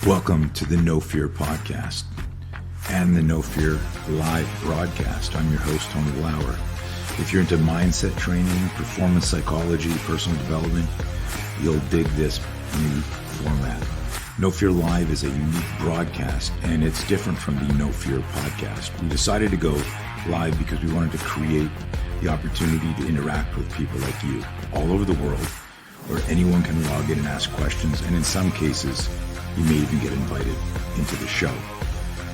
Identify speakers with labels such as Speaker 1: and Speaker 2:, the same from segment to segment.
Speaker 1: Welcome to the No Fear podcast and the No Fear live broadcast. I'm your host, Tony Lauer. If you're into mindset training, performance psychology, personal development, you'll dig this new format. No Fear Live is a unique broadcast, and it's different from the No Fear podcast. We decided to go live because we wanted to create the opportunity to interact with people like you all over the world, where anyone can log in and ask questions, and in some cases, you may even get invited into the show.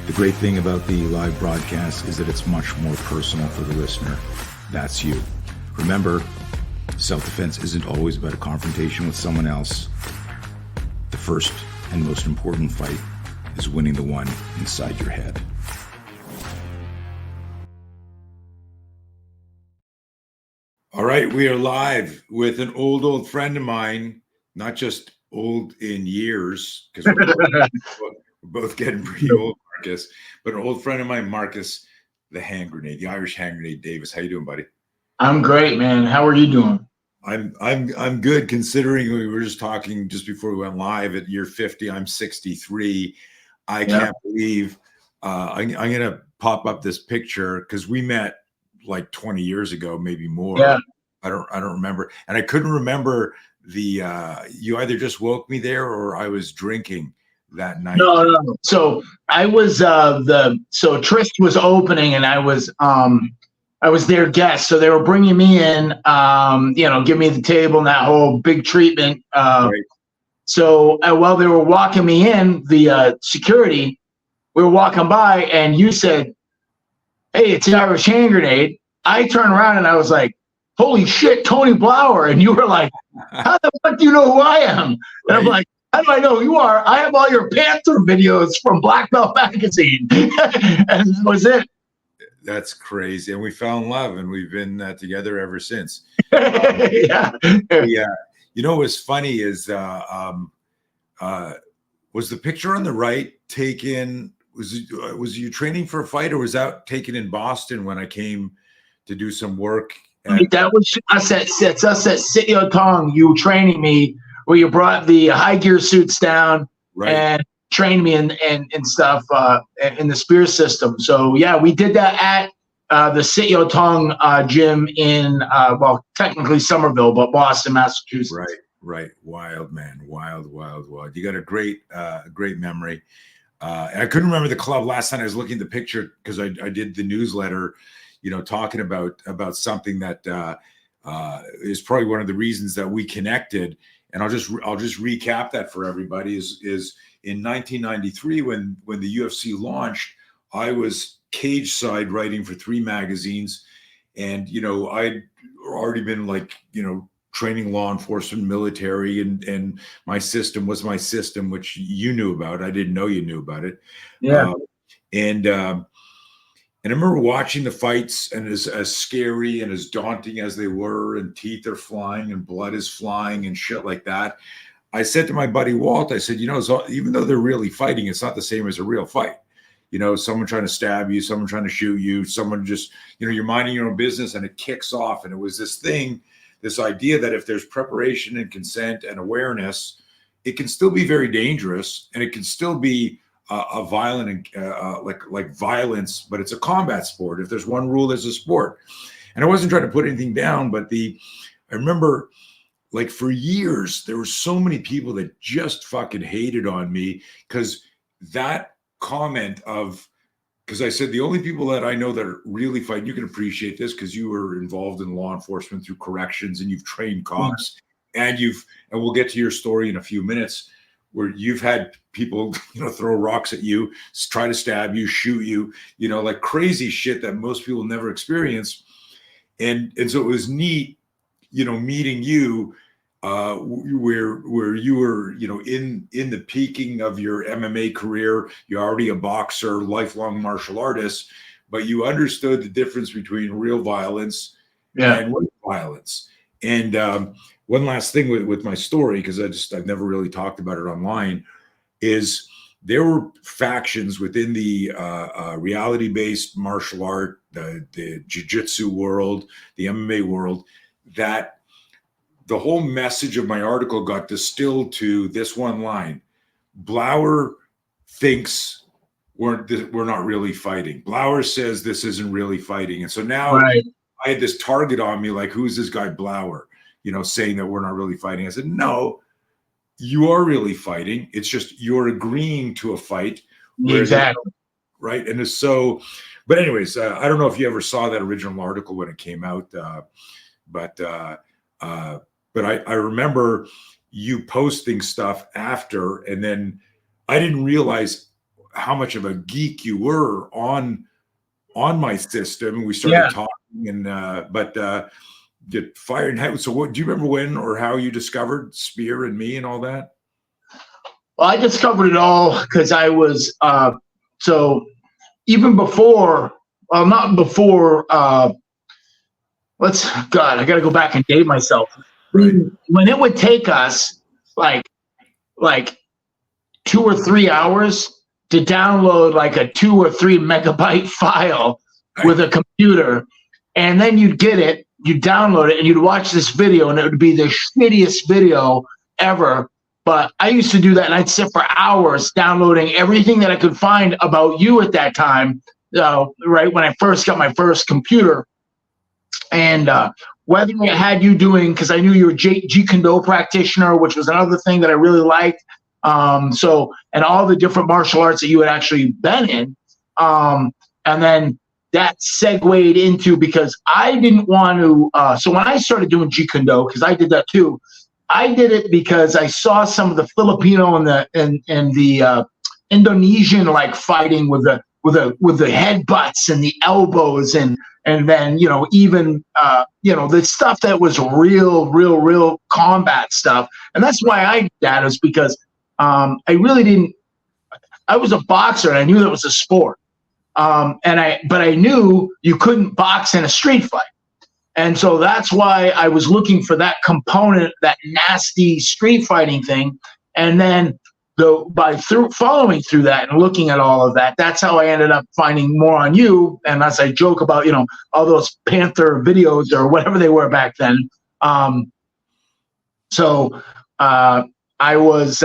Speaker 1: The great thing about the live broadcast is that it's much more personal for the listener. That's you. Remember, self-defense isn't always about a confrontation with someone else. The first and most important fight is winning the one inside your head. All right, we are live with an old friend of mine, not just old in years, because we're both getting pretty old, Marcus, but an old friend of mine, Marcus, the hand grenade, the Irish hand grenade Davis. How you doing, buddy?
Speaker 2: I'm great, man. How are you doing?
Speaker 1: I'm good, considering we were just talking just before we went live. At year 50, I'm 63. I can't believe I'm gonna pop up this picture because we met like 20 years ago, maybe more.
Speaker 2: Yeah.
Speaker 1: I don't remember, and I couldn't remember the you either just woke me there or I was drinking that night.
Speaker 2: No. So I was so Trist was opening, and I was their guest. So they were bringing me in, give me the table and that whole big treatment.
Speaker 1: Right.
Speaker 2: So while they were walking me in, the security, we were walking by, and you said, "Hey, it's an Irish hand grenade." I turned around and I was like, "Holy shit, Tony Blauer!" And you were like, "How the fuck do you know who I am?" And
Speaker 1: right.
Speaker 2: I'm like, "How do I know who you are? I have all your Panther videos from Black Belt Magazine." And that was it.
Speaker 1: That's crazy. And we fell in love, and we've been together ever since.
Speaker 2: Yeah.
Speaker 1: You know what's funny is was the picture on the right taken? Was you training for a fight, or was that taken in Boston when I came to do some work?
Speaker 2: That was us at Sitio Tong. You training me, where you brought the high gear suits down, right, and trained me and stuff in the spear system. So yeah, we did that at the Sitio Tong gym in technically Somerville, but Boston, Massachusetts.
Speaker 1: Right. Wild, man. Wild. You got a great memory. And I couldn't remember the club last time I was looking at the picture because I did the newsletter, talking about something that is probably one of the reasons that we connected. And I'll just recap that for everybody. Is in 1993 when the UFC launched, I was cage side writing for 3 magazines, and I'd already been training law enforcement, military, and my system was my system, which you knew about. I didn't know you knew about it.
Speaker 2: Yeah.
Speaker 1: And I remember watching the fights, and as scary and as daunting as they were, and teeth are flying and blood is flying and shit like that, I said to my buddy Walt, I said, even though they're really fighting, it's not the same as a real fight. Someone trying to stab you, someone trying to shoot you, someone just, you're minding your own business, and it kicks off. And it was this idea that if there's preparation and consent and awareness, it can still be very dangerous, and it can still be a violent, like violence, but it's a combat sport. If there's one rule, there's a sport. And I wasn't trying to put anything down, but I remember for years, there were so many people that just fucking hated on me because that comment because I said, the only people that I know that are really fighting, you can appreciate this because you were involved in law enforcement through corrections, and you've trained cops, and we'll get to your story in a few minutes, where you've had people, throw rocks at you, try to stab you, shoot you, like crazy shit that most people never experience. And so it was neat, meeting you, where you were, in the peaking of your MMA career. You're already a boxer, lifelong martial artist, but you understood the difference between real violence and real violence. And one last thing with my story, because I've never really talked about it online, is there were factions within the reality-based martial art, the jiu-jitsu world, the MMA world, that the whole message of my article got distilled to this one line: Blauer thinks we're not really fighting. Blauer says this isn't really fighting. And so now
Speaker 2: Right.
Speaker 1: I had this target on me, like, who's this guy Blauer, saying that we're not really fighting. I said, no, you are really fighting. It's just you're agreeing to a fight.
Speaker 2: Exactly.
Speaker 1: Right. And so, but anyways, I don't know if you ever saw that original article when it came out, but I remember you posting stuff after, and then I didn't realize how much of a geek you were on my system. We started talking, and get Fire and Heaven. So what do you remember when or how you discovered Spear and me and all that?
Speaker 2: Well, I discovered it all because I was so even before, well, not before. I got to go back and date myself.
Speaker 1: Right.
Speaker 2: When it would take us like 2 or 3 hours to download like a 2 or 3 megabyte file with a computer, and then you'd get it, you'd download it, and you'd watch this video, and it would be the shittiest video ever. But I used to do that, and I'd sit for hours downloading everything that I could find about you at that time, right when I first got my first computer. And whether it had you doing, because I knew you were Jeet Kune Do practitioner, which was another thing that I really liked. And all the different martial arts that you had actually been in. And then that segued into, because I didn't want to, so when I started doing Jeet Kune Do, because I did that too, I did it because I saw some of the Filipino and the Indonesian like fighting with the headbutts and the elbows, and then even the stuff that was real combat stuff. And that's why I did that, is because I really didn't. I was a boxer, and I knew that was a sport. But I knew you couldn't box in a street fight. And so that's why I was looking for that component, that nasty street fighting thing. And then following through that and looking at all of that, that's how I ended up finding more on you. And as I joke about, all those Panther videos or whatever they were back then. So I was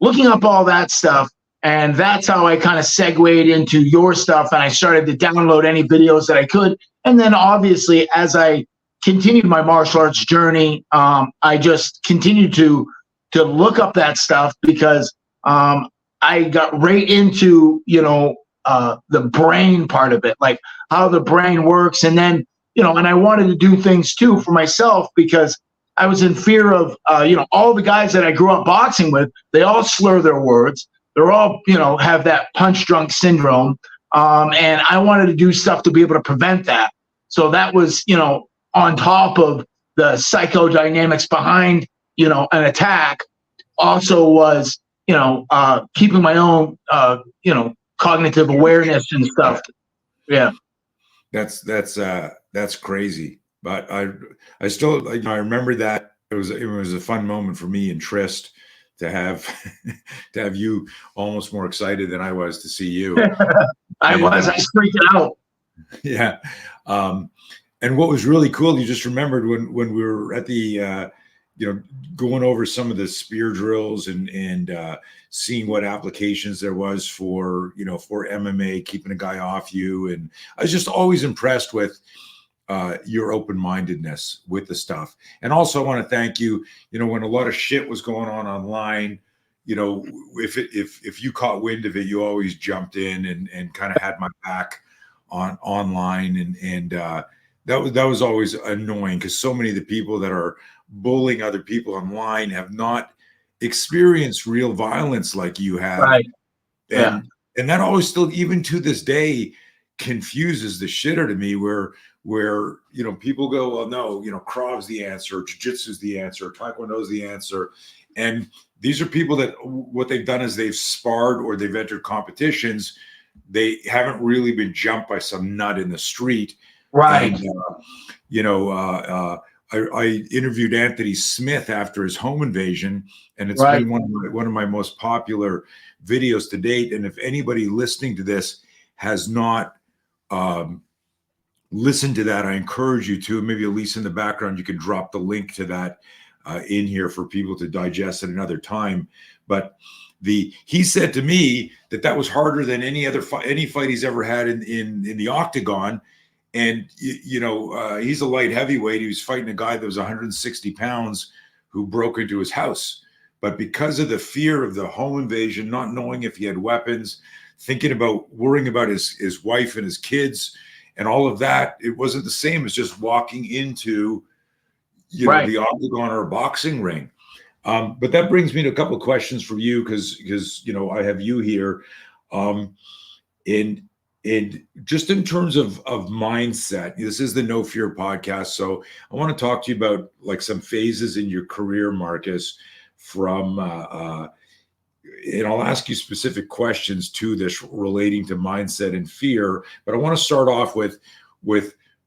Speaker 2: looking up all that stuff. And that's how I kind of segued into your stuff. And I started to download any videos that I could. And then obviously, as I continued my martial arts journey, I just continued to look up that stuff, because I got right into, the brain part of it, like how the brain works. And then, and I wanted to do things too for myself, because I was in fear of, all the guys that I grew up boxing with, they all slur their words. They're all, have that punch drunk syndrome. And I wanted to do stuff to be able to prevent that. So that was, on top of the psychodynamics behind, an attack, also was, keeping my own, cognitive awareness and stuff. Yeah.
Speaker 1: That's crazy. But I still, I remember that it was a fun moment for me and Trist to have you almost more excited than I was to see you.
Speaker 2: I was freaking out.
Speaker 1: Yeah. And what was really cool, you just remembered when we were at the, going over some of the spear drills and seeing what applications there was for MMA, keeping a guy off you. And I was just always impressed with your open-mindedness with the stuff. And also I want to thank you, when a lot of shit was going on online, if you caught wind of it, you always jumped in and kind of had my back online. And that was always annoying, because so many of the people that are bullying other people online have not experienced real violence like you have.
Speaker 2: Right.
Speaker 1: And that always still, even to this day, confuses the shit out of me, where people go, well, no, Krav's the answer, jiu-jitsu's the answer, taekwondo's the answer. And these are people that what they've done is they've sparred or they've entered competitions. They haven't really been jumped by some nut in the street.
Speaker 2: Right.
Speaker 1: And, I interviewed Anthony Smith after his home invasion, and it's been one of my most popular videos to date. And if anybody listening to this has not listened to that, I encourage you to. Maybe at least in the background, you can drop the link to that in here for people to digest at another time. But he said to me that was harder than any fight he's ever had in the octagon. And he's a light heavyweight. He was fighting a guy that was 160 pounds who broke into his house. But because of the fear of the home invasion, not knowing if he had weapons, worrying about his wife and his kids and all of that, it wasn't the same as just walking into the octagon or a boxing ring. But that brings me to a couple of questions for you, because I have you here. And just in terms of mindset, this is the No Fear podcast. So I want to talk to you about like some phases in your career, Marcus, from and I'll ask you specific questions to this relating to mindset and fear. But I want to start off with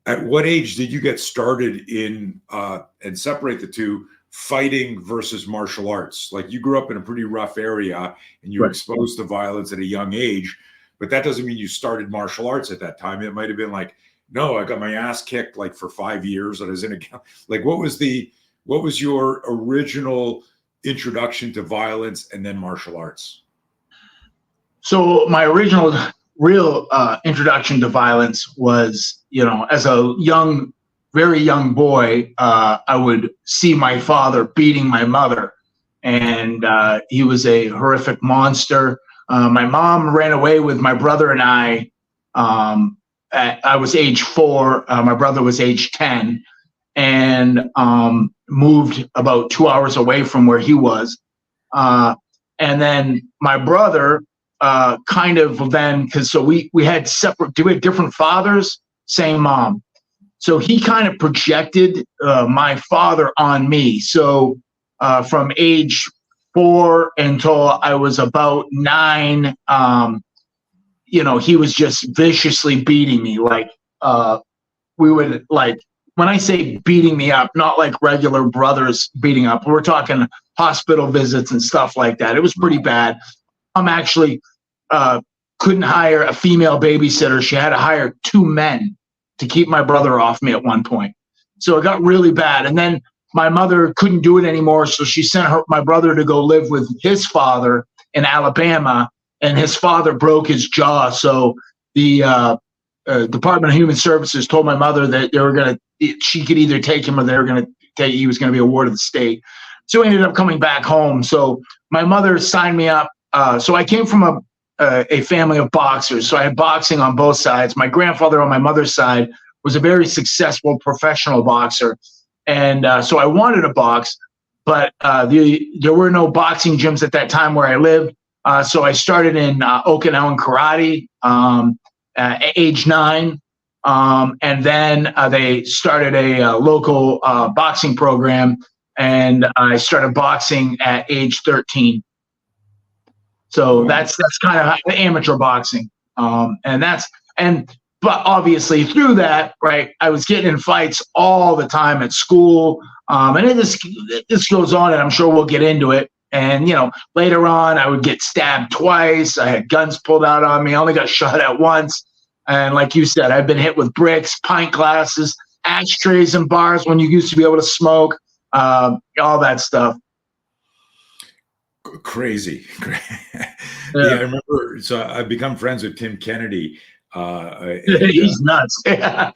Speaker 1: at what age did you get started in and separate the two, fighting versus martial arts? Like, you grew up in a pretty rough area and you were exposed to violence at a young age, but that doesn't mean you started martial arts at that time. It might have been like, no, I got my ass kicked like for 5 years. I was in a, like, what was your original introduction to violence and then martial arts?
Speaker 2: So my original real introduction to violence was, as a very young boy, I would see my father beating my mother, and he was a horrific monster. My mom ran away with my brother and I. I was age 4. My brother was age 10, and moved about 2 hours away from where he was. And then my brother because we had different fathers, same mom. So he kind of projected my father on me. So from age 4 until I was about 9, he was just viciously beating me. Like, we would, like, when I say beating me up, not like regular brothers beating up, we're talking hospital visits and stuff like that. It was pretty bad. Actually couldn't hire a female babysitter. She had to hire 2 men to keep my brother off me at one point. So it got really bad. And then my mother couldn't do it anymore, so she sent my brother to go live with his father in Alabama, and his father broke his jaw. So the Department of Human Services told my mother that she could either take him or he was going to be awarded the state. So he ended up coming back home. So my mother signed me up. So I came from a family of boxers. So I had boxing on both sides. My grandfather on my mother's side was a very successful professional boxer. And so I wanted to box, but there were no boxing gyms at that time where I lived. So I started in Okinawan karate at age 9. And then they started a local boxing program, and I started boxing at age 13. So that's kind of amateur boxing. But obviously through that, right, I was getting in fights all the time at school. And this goes on, and I'm sure we'll get into it. And, later on I would get stabbed twice. I had guns pulled out on me. I only got shot at once. And like you said, I've been hit with bricks, pint glasses, ashtrays and bars when you used to be able to smoke, all that stuff.
Speaker 1: Crazy. Yeah, I remember. So I've become friends with Tim Kennedy.
Speaker 2: He's nuts. I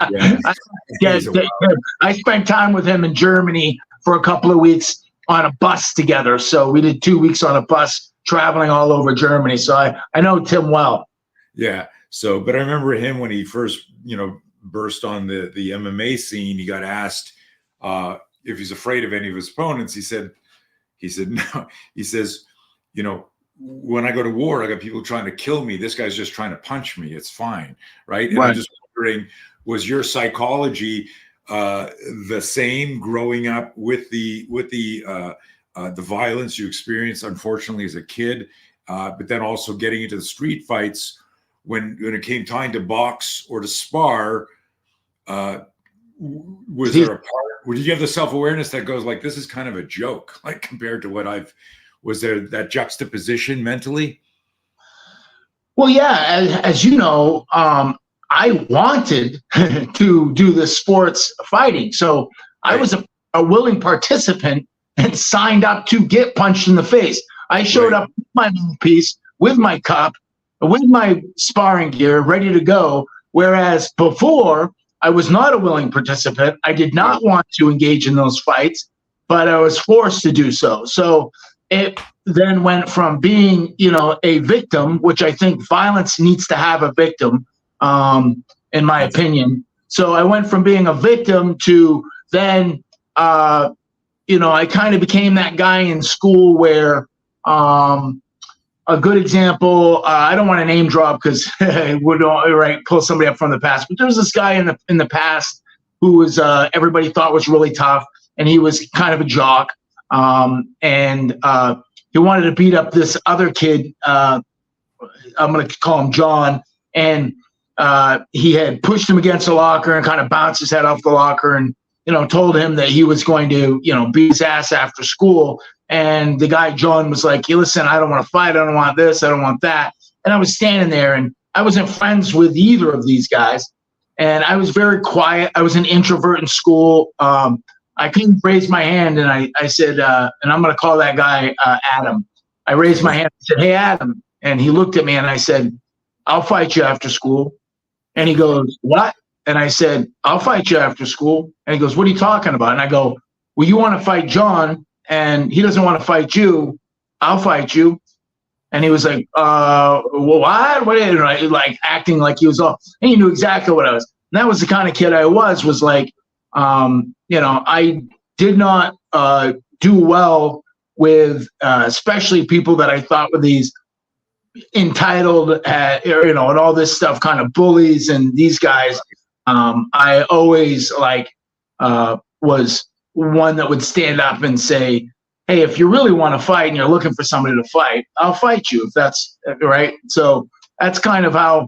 Speaker 2: spent time with him in Germany for a couple of weeks on a bus together. So we did 2 weeks on a bus traveling all over Germany. So I know Tim well. Yeah.
Speaker 1: So, but I remember him when he first, burst on the MMA scene. He got asked if he's afraid of any of his opponents. He said no. He says, when I go to war, I got people trying to kill me. This guy's just trying to punch me. It's fine, right? And I'm just wondering, was your psychology the same growing up with the violence you experienced, unfortunately, as a kid, but then also getting into the street fights when it came time to box or to spar? Was there a part? Did you have the self-awareness that goes like, this is kind of a joke, like compared to what was there that juxtaposition mentally?
Speaker 2: Well, yeah, as you know, I wanted to do the sports fighting. So I was a willing participant and signed up to get punched in the face. I showed up with my mouthpiece, with my cup, with my sparring gear, ready to go. Whereas before, I was not a willing participant. I did not want to engage in those fights, but I was forced to do so. So it then went from being, a victim, which I think violence needs to have a victim, in my opinion. So I went from being a victim to then, I kind of became that guy in school where, a good example, I don't want to name drop because it would pull somebody up from the past, but there was this guy in the past who was everybody thought was really tough, and he was kind of a jock, and he wanted to beat up this other kid. I'm going to call him John, and he had pushed him against the locker and kind of bounced his head off the locker, and told him that he was going to beat his ass after school. And the guy, John, was like, hey, listen, I don't want to fight. I don't want this. I don't want that. And I was standing there, and I wasn't friends with either of these guys. And I was very quiet. I was an introvert in school. I couldn't raise my hand, and I said, and I'm going to call that guy Adam. I raised my hand and said, hey, Adam. And he looked at me, and I said, I'll fight you after school. And he goes, what? And I said, I'll fight you after school. And he goes, what are you talking about? And I go, well, you want to fight John, and he doesn't want to fight you. I'll fight you. And he was like, well, what? Like acting like he was all, and he knew exactly what I was. And that was the kind of kid I was like, I did not do well with especially people that I thought were these entitled, and all this stuff, kind of bullies and these guys. I always was one that would stand up and say, hey, if you really want to fight and you're looking for somebody to fight, I'll fight you, if that's right. So that's kind of how,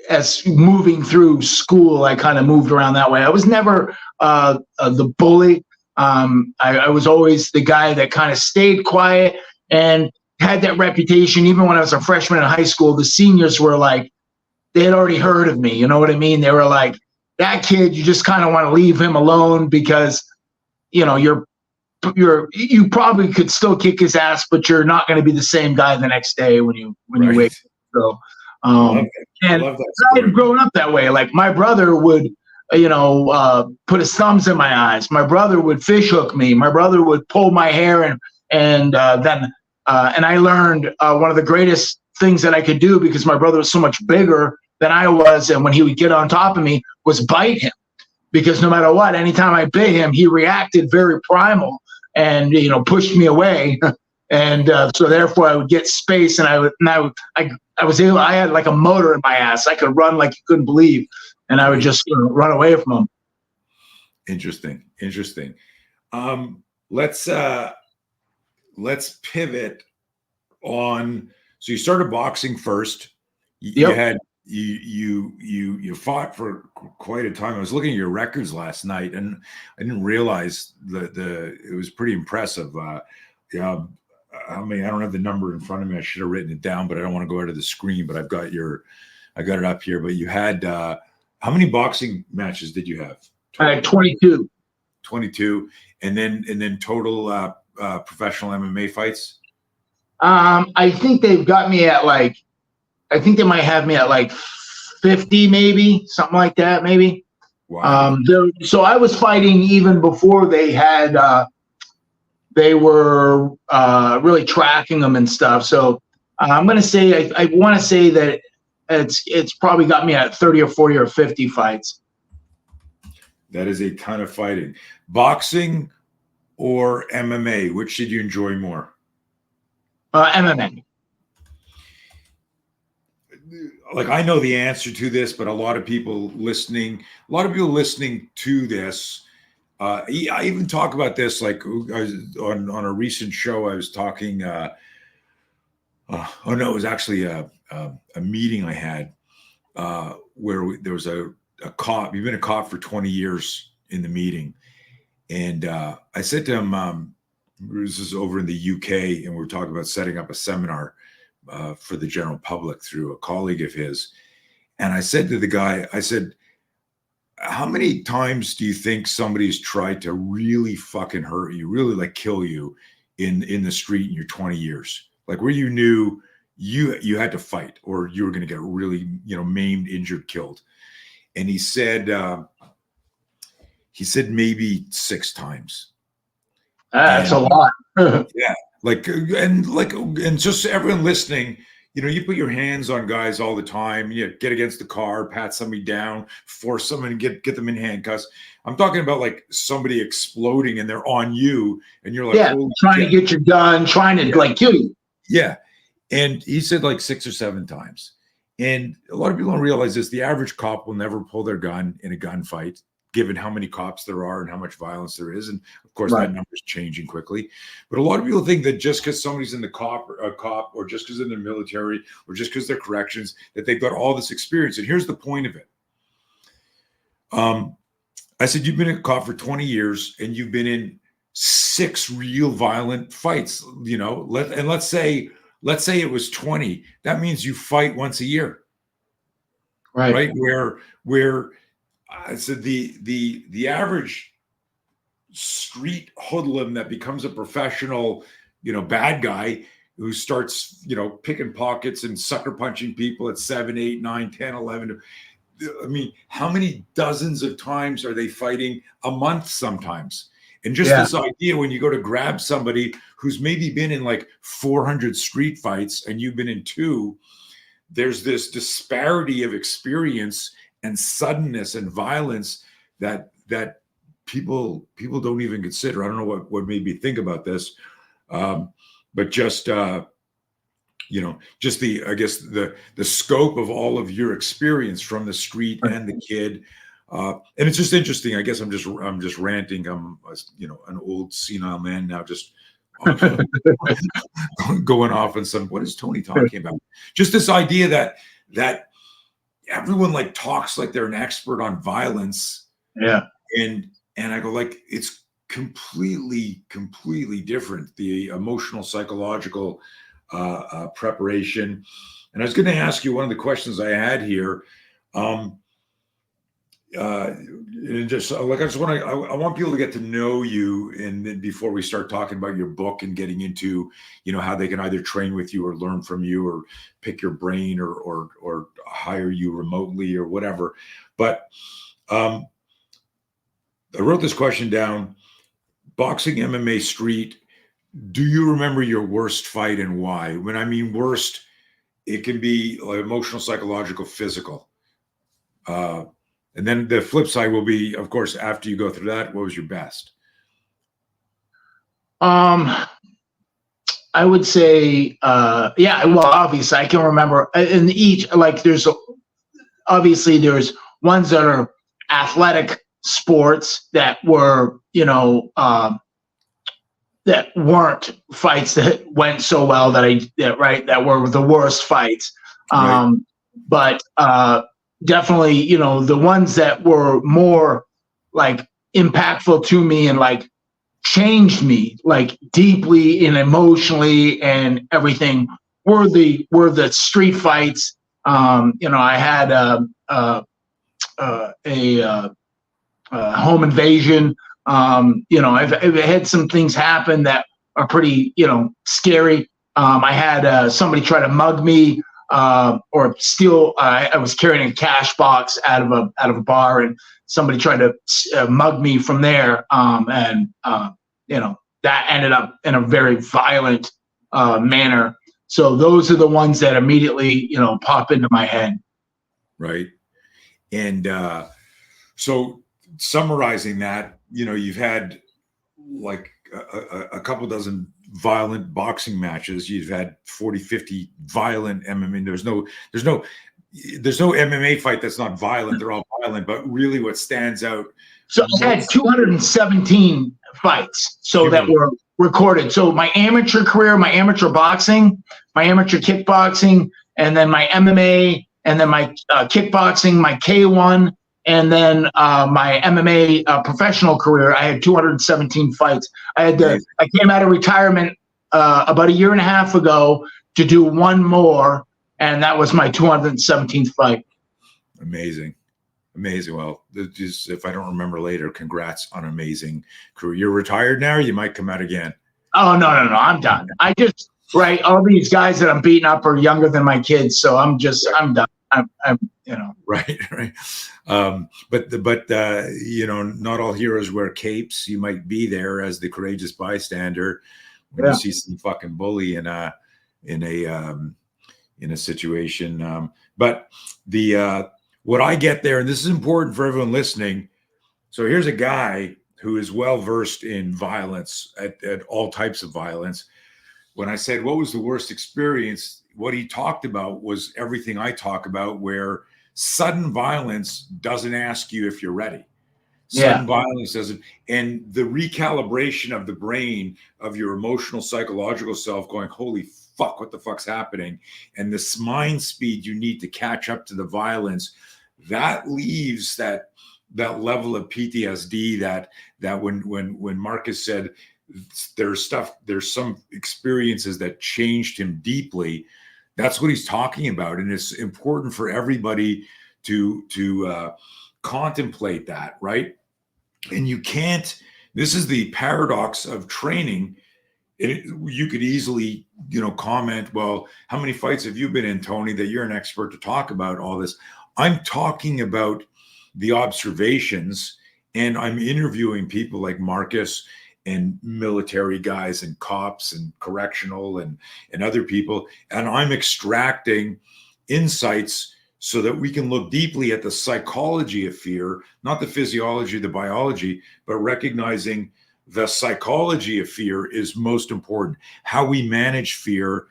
Speaker 2: as moving through school, I kind of moved around that way. I was never the bully. I was always the guy that kind of stayed quiet and had that reputation. Even when I was a freshman in high school, the seniors were like, they had already heard of me. You know what I mean? They were like, that kid, you just kind of want to leave him alone because, you probably could still kick his ass, but you're not going to be the same guy the next day when you wake up. So, and I had grown up that way. Like my brother would, put his thumbs in my eyes. My brother would fish hook me. My brother would pull my hair, and then I learned one of the greatest things that I could do, because my brother was so much bigger than I was, and when he would get on top of me, was bite him. Because no matter what, anytime I bit him, he reacted very primal and pushed me away. And so therefore I would get space, and I was able. I had like a motor in my ass. I could run like you couldn't believe, and I would just run away from him.
Speaker 1: Interesting. Let's pivot on. So you started boxing first. You had you fought for quite a time. I was looking at your records last night, and I didn't realize it was pretty impressive. I mean, I don't have the number in front of me. I should have written it down, but I don't want to go out of the screen. But I got it up here. But you had how many boxing matches did you have?
Speaker 2: I had 22.
Speaker 1: 22, and then total professional MMA fights.
Speaker 2: I think they've got me at I think they might have me at 50, maybe something like that, maybe.
Speaker 1: Wow.
Speaker 2: So I was fighting even before they had. They were really tracking them and stuff. So I'm going to say I want to say that it's probably got me at 30 or 40 or 50 fights.
Speaker 1: That is a ton of fighting. Boxing or MMA, which did you enjoy more?
Speaker 2: MMA.
Speaker 1: Like, I know the answer to this, but a lot of people listening to this, I even talk about this, like on a recent show, I was talking, it was actually a meeting I had where there was a cop. You've been a cop for 20 years in the meeting. And I said to him, this is over in the UK, and we were talking about setting up a seminar for the general public through a colleague of his. And I said to the guy, I said, how many times do you think somebody's tried to really fucking hurt you, really like kill you in the street in your 20 years? Like where you knew you had to fight or you were going to get really, maimed, injured, killed. And he said maybe 6 times.
Speaker 2: That's a lot.
Speaker 1: Yeah. And just everyone listening, you put your hands on guys all the time. You get against the car, pat somebody down, force someone and get them in handcuffs. I'm talking about like somebody exploding and they're on you, and you're like,
Speaker 2: trying to get your gun, trying to like kill you.
Speaker 1: Yeah, and he said like 6 or 7 times. And a lot of people don't realize this: the average cop will never pull their gun in a gunfight, given how many cops there are and how much violence there is. And of course, that number is changing quickly. But a lot of people think that just because somebody's in the cop or just because in the military or just because they're corrections, that they've got all this experience. And here's the point of it. I said, you've been a cop for 20 years and you've been in 6 real violent fights, let's say it was 20. That means you fight once a year. Right. Where I said the average street hoodlum that becomes a professional, bad guy who starts, picking pockets and sucker punching people at 7, 8, 9, 10, 11. I mean, how many dozens of times are they fighting a month sometimes? And just this idea when you go to grab somebody who's maybe been in like 400 street fights and you've been in 2, there's this disparity of experience and suddenness and violence that people don't even consider. I don't know what made me think about this, but just just the scope of all of your experience from the street and the kid, and it's just interesting. I guess I'm just ranting. I'm an old senile man now, just going off on some. What is Tony talking about? Just this idea that everyone like talks like they're an expert on violence.
Speaker 2: Yeah.
Speaker 1: And I go like, it's completely different. The emotional, psychological preparation. And I was going to ask you one of the questions I had here. And just like, I want people to get to know you. And then before we start talking about your book and getting into, how they can either train with you or learn from you or pick your brain or hire you remotely or whatever. But I wrote this question down: boxing, MMA, street. Do you remember your worst fight and why? When I mean worst, it can be like emotional, psychological, physical. And then the flip side will be, of course, after you go through that, what was your best?
Speaker 2: I would say, well, obviously I can remember in each, like there's ones that are athletic sports that were, that weren't fights that went so well that were the worst fights. But definitely, the ones that were more like impactful to me and like changed me like deeply and emotionally and everything were the street fights. I had a home invasion. I've had some things happen that are pretty, scary. I had somebody try to mug me or steal. I was carrying a cash box out of a bar, and somebody tried to mug me from there. That ended up in a very violent manner. So those are the ones that immediately, pop into my head.
Speaker 1: Right. And so summarizing that, you've had like a couple dozen violent boxing matches. You've had 40, 50 violent MMA. There's no MMA fight that's not violent. They're all violent, but really what stands out.
Speaker 2: So I had 217 fights that were recorded. So my amateur career, my amateur boxing, my amateur kickboxing, and then my MMA, and then my kickboxing, my K1, and then my MMA professional career. I had 217 fights. I came out of retirement about a year and a half ago to do one more, and that was my 217th fight.
Speaker 1: Amazing. Amazing. Well, just, if I don't remember later, congrats on an amazing career. You're retired now. Or you might come out again.
Speaker 2: Oh, no, I'm done. I just, right. All these guys that I'm beating up are younger than my kids. So I'm done. I'm
Speaker 1: Right. But you know, not all heroes wear capes. You might be there as the courageous bystander when you see some fucking bully in a situation. But what I get there, and this is important for everyone listening. So here's a guy who is well versed in violence, at all types of violence. When I said, what was the worst experience? What he talked about was everything I talk about, where sudden violence doesn't ask you if you're ready. Sudden violence doesn't, and the recalibration of the brain, of your emotional, psychological self going, holy fuck, what the fuck's happening? And this mind speed you need to catch up to the violence, that leaves that level of PTSD that when Marcus said there's some experiences that changed him deeply. That's what he's talking about. And it's important for everybody to contemplate that, right? And you can't, this is the paradox of training. You could easily, comment, well, how many fights have you been in, Tony, that you're an expert to talk about all this? I'm talking about the observations, and I'm interviewing people like Marcus and military guys and cops and correctional and other people. And I'm extracting insights so that we can look deeply at the psychology of fear, not the physiology, the biology, but recognizing the psychology of fear is most important. How we manage fear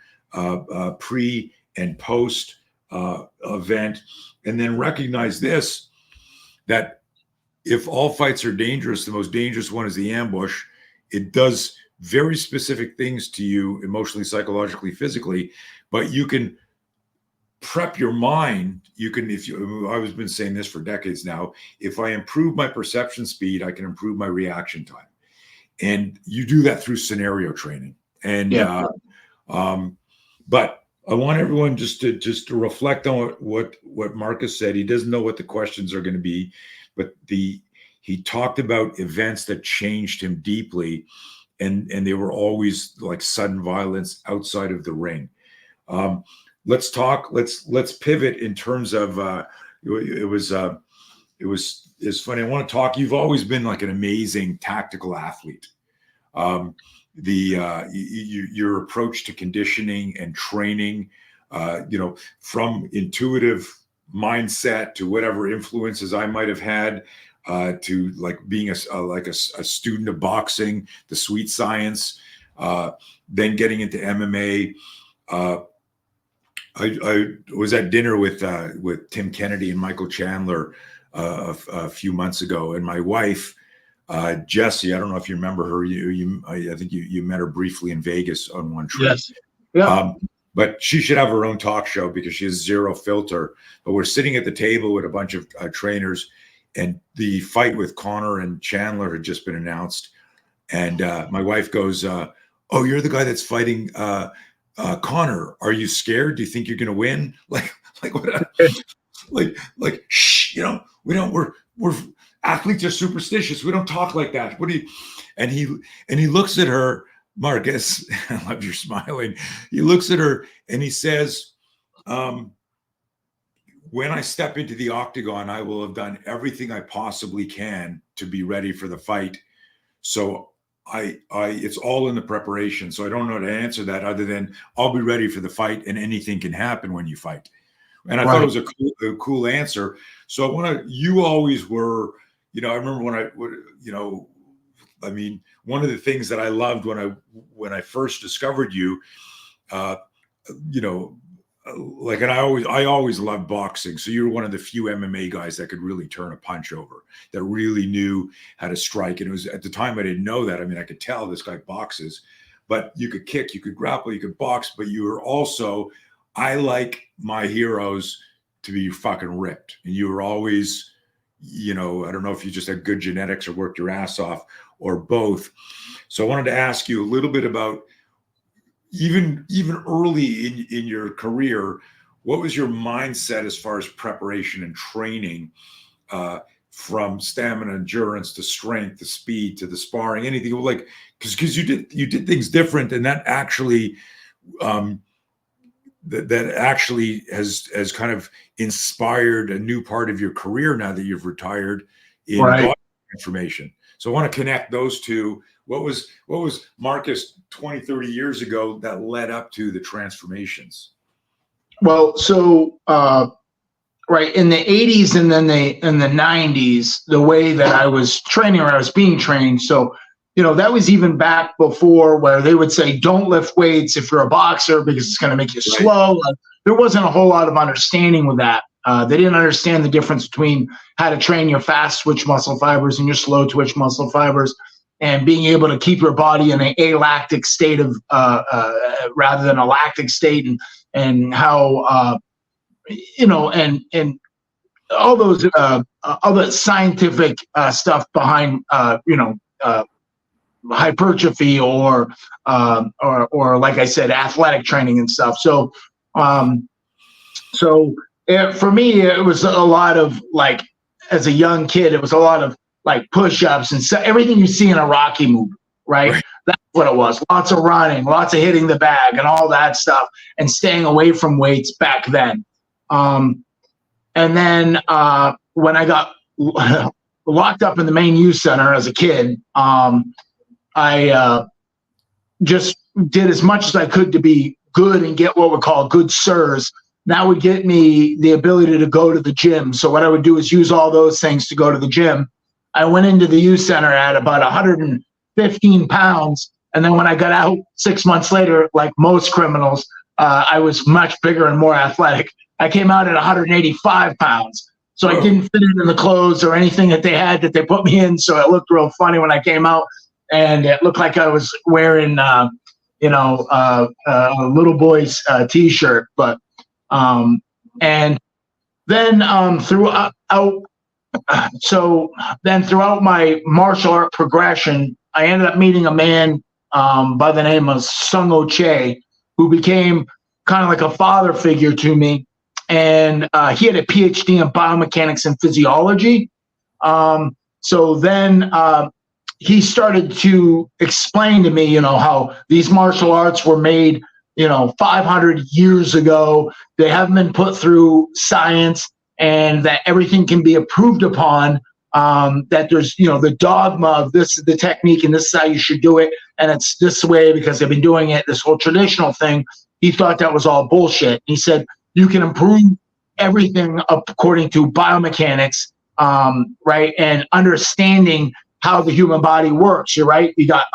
Speaker 1: pre and post event, and then recognize this, that if all fights are dangerous, the most dangerous one is the ambush. It does very specific things to you emotionally, psychologically, physically, but you can prep your mind. You can, I've been saying this for decades now, if I improve my perception speed, I can improve my reaction time. And you do that through scenario training. And, but I want everyone just to reflect on what Marcus said. He doesn't know what the questions are going to be, but he talked about events that changed him deeply, and they were always like sudden violence outside of the ring. Let's pivot in terms of it's funny. I want to talk. You've always been like an amazing tactical athlete. Your approach to conditioning and training, from intuitive mindset to whatever influences I might have had, to like being a student of boxing, the sweet science, then getting into MMA. I was at dinner with Tim Kennedy and Michael Chandler a few months ago, and my wife, Jessie, I don't know if you remember her. I think you met her briefly in Vegas on one trip.
Speaker 2: Yes. Yeah.
Speaker 1: But she should have her own talk show because she has zero filter. But we're sitting at the table with a bunch of trainers, and the fight with Conor and Chandler had just been announced. And my wife goes, "Oh, you're the guy that's fighting Conor. Are you scared? Do you think you're going to win?" Like what? like shh, we're athletes are superstitious. We don't talk like that. What do you? And he looks at her, Marcus. I love your smiling. He looks at her and he says, when I step into the octagon, I will have done everything I possibly can to be ready for the fight. So it's all in the preparation. So I don't know how to answer that other than I'll be ready for the fight, and anything can happen when you fight. And I thought it was a cool answer. So you always were, I remember one of the things that I loved when I first discovered you, and I always loved boxing. So you were one of the few MMA guys that could really turn a punch over, that really knew how to strike. And it was, at the time, I didn't know that. I mean, I could tell this guy boxes, but you could kick, you could grapple, you could box, but you were also, I like my heroes to be fucking ripped. And you were always, I don't know if you just had good genetics or worked your ass off or both. So I wanted to ask you a little bit about, even early in your career, what was your mindset as far as preparation and training from stamina, endurance to strength to speed to the sparring, anything like, because you did things different, and that actually that actually has kind of inspired a new part of your career now that you've retired in body transformation. So I want to connect those two. What was Marcus 20, 30 years ago that led up to the transformations?
Speaker 2: Well, so right in the 80s and then in the 90s, the way that I was training, or I was being trained. So, that was even back before, where they would say, don't lift weights if you're a boxer because it's going to make you slow. There wasn't a whole lot of understanding with that. They didn't understand the difference between how to train your fast twitch muscle fibers and your slow twitch muscle fibers, and being able to keep your body in an alactic state of rather than a lactic state, and how and all those other scientific stuff behind hypertrophy or like I said, athletic training and stuff. So for me, it was a lot of, like, as a young kid, it was a lot of like push-ups and so everything you see in a Rocky movie, right? That's what it was. Lots of running, lots of hitting the bag and all that stuff, and staying away from weights back then. And then when I got locked up in the main youth center as a kid, I just did as much as I could to be good and get what we call good SIRS. That would get me the ability to go to the gym. So what I would do is use all those things to go to the gym. I went into the youth center at about 115 pounds. And then when I got out 6 months later, like most criminals, I was much bigger and more athletic. I came out at 185 pounds. So I didn't fit in the clothes or anything that they had that they put me in. So it looked real funny when I came out. And it looked like I was wearing, a little boy's T-shirt. But and then throughout my martial art progression, I ended up meeting a man by the name of Sung Oh Che, who became kind of like a father figure to me. And he had a PhD in biomechanics and physiology. So then he started to explain to me, how these martial arts were made, 500 years ago. They haven't been put through science, and that everything can be improved upon. That there's, the dogma of this is the technique and this is how you should do it. And it's this way because they've been doing it, this whole traditional thing. He thought that was all bullshit. He said, you can improve everything according to biomechanics, right? And understanding how the human body works. You're right. You got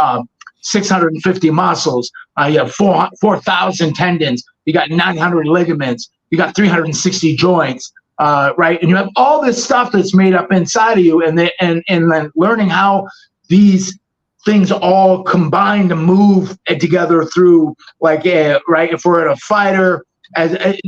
Speaker 2: 650 muscles. You have 4,000 tendons. You got 900 ligaments. You got 360 joints. Right. And you have all this stuff that's made up inside of you, and then learning how these things all combine to move together through, like, right. If we're at a fighter, and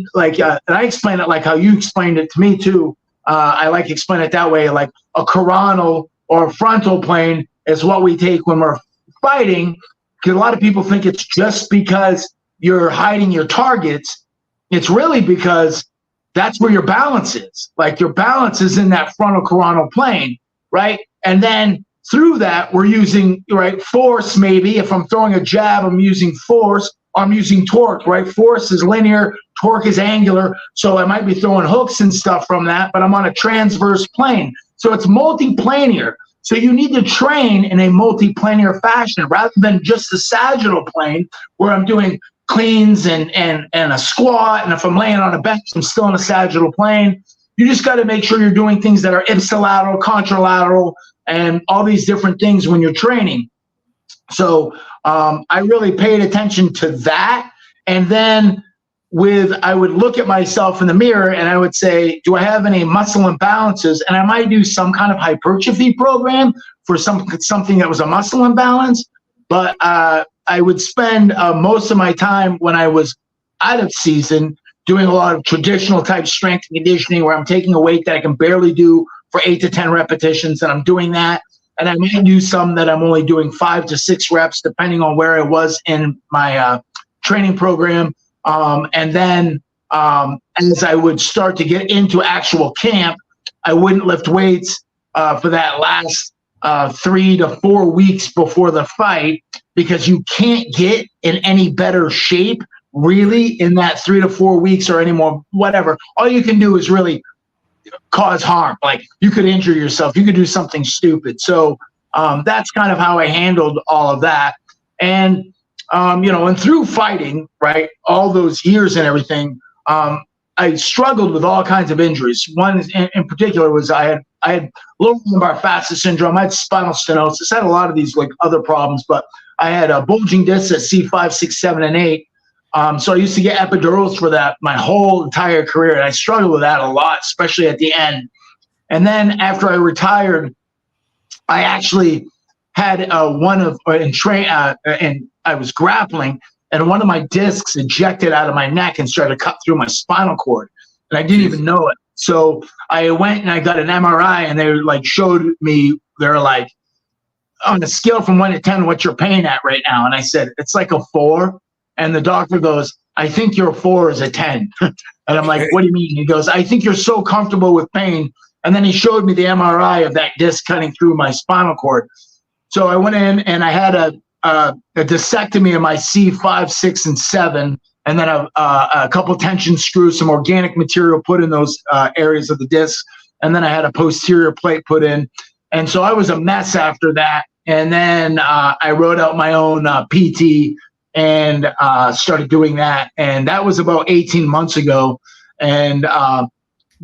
Speaker 2: I explain it like how you explained it to me too. I like to explain it that way, like a coronal or a frontal plane is what we take when we're fighting, because a lot of people think it's just because you're hiding your targets. It's really because that's where your balance is. Like, your balance is in that frontal coronal plane, right? And then through that, we're using, right, force. Maybe if I'm throwing a jab, I'm using force, or I'm using torque, right? Force is linear, torque is angular. So I might be throwing hooks and stuff from that, but I'm on a transverse plane. So it's multiplanar. So you need to train in a multiplanar fashion rather than just the sagittal plane where I'm doing cleans and a squat. And if I'm laying on a bench, I'm still in a sagittal plane. You just got to make sure you're doing things that are ipsilateral, contralateral, and all these different things when you're training. So I really paid attention to that. And then I would look at myself in the mirror and I would say, do I have any muscle imbalances? And I might do some kind of hypertrophy program for something that was a muscle imbalance. But I would spend most of my time when I was out of season doing a lot of traditional type strength and conditioning, where I'm taking a weight that I can barely do for 8 to 10 repetitions, and I'm doing that. And I may do some that I'm only doing 5 to 6 reps, depending on where I was in my training program. And then as I would start to get into actual camp, I wouldn't lift weights for that last 3 to 4 weeks before the fight, because you can't get in any better shape really in that 3 to 4 weeks or any more, whatever. All you can do is really cause harm. Like, you could injure yourself, you could do something stupid. So that's kind of how I handled all of that. And and through fighting, right, all those years and everything, I struggled with all kinds of injuries. One in particular was I had lower lumbar facet syndrome. I had spinal stenosis. I had a lot of these like other problems, but I had a bulging disc at C5, 6, 7, and 8. So I used to get epidurals for that my whole entire career, and I struggled with that a lot, especially at the end. And then after I retired, I actually had and I was grappling, and one of my discs ejected out of my neck and started to cut through my spinal cord, and I didn't even know it. So I went and I got an MRI, and they like showed me, they're like, on a scale from 1 to 10, what's your pain at right now? And I said, it's like a 4. And the doctor goes, I think your 4 is a 10. And I'm like, what do you mean? He goes, I think you're so comfortable with pain. And then he showed me the MRI of that disc cutting through my spinal cord. So I went in and I had a discectomy of my C5, 6, and 7, and then a couple tension screws, some organic material put in those areas of the disc, and then I had a posterior plate put in. And so I was a mess after that. And then I wrote out my own PT and started doing that. And that was about 18 months ago. And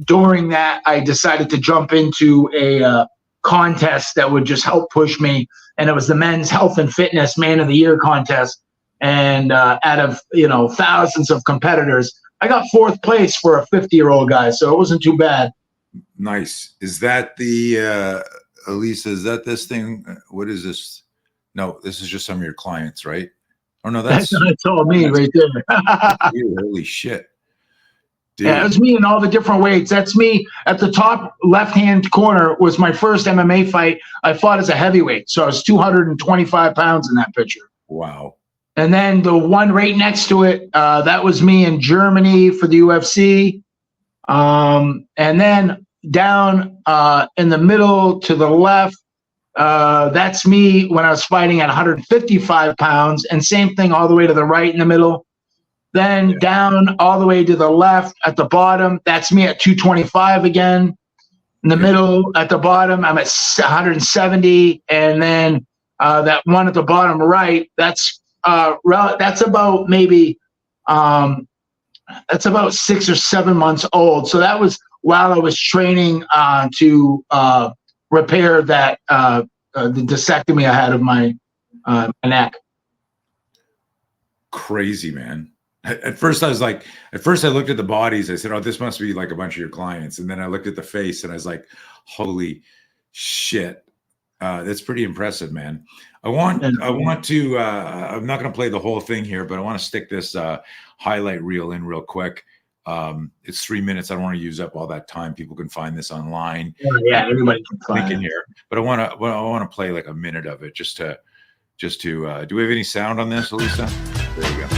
Speaker 2: during that, I decided to jump into a contest that would just help push me. And it was the Men's Health and Fitness Man of the Year contest. And out of, thousands of competitors, I got 4th place for a 50-year-old guy. So it wasn't too bad.
Speaker 1: Nice. Is that the, Elisa, is that this thing? What is this? No, this is just some of your clients, right? Oh, no, that's
Speaker 2: all me right there.
Speaker 1: Holy shit. Dude.
Speaker 2: Yeah, it was me in all the different weights. That's me at the top left-hand corner. Was my first MMA fight. I fought as a heavyweight, so I was 225 pounds in that picture.
Speaker 1: Wow.
Speaker 2: And then the one right next to it, that was me in Germany for the UFC. And then down in the middle to the left, that's me when I was fighting at 155 pounds, and same thing all the way to the right in the middle. Then down all the way to the left at the bottom, that's me at 225 again. In the middle at the bottom, I'm at 170. And then that one at the bottom right, that's about maybe that's about 6 or 7 months old. So that was while I was training to repair that the discectomy I had of my neck.
Speaker 1: Crazy, man. At first I looked at the bodies. I said, oh, this must be like a bunch of your clients. And then I looked at the face and I was like, holy shit. That's pretty impressive, man. I want to, I'm not going to play the whole thing here, but I want to stick this highlight reel in real quick. It's 3 minutes. I don't want to use up all that time. People can find this online.
Speaker 2: Yeah, everybody can find it
Speaker 1: here. But I want to play like a minute of it just to do we have any sound on this, Elisa? There you go.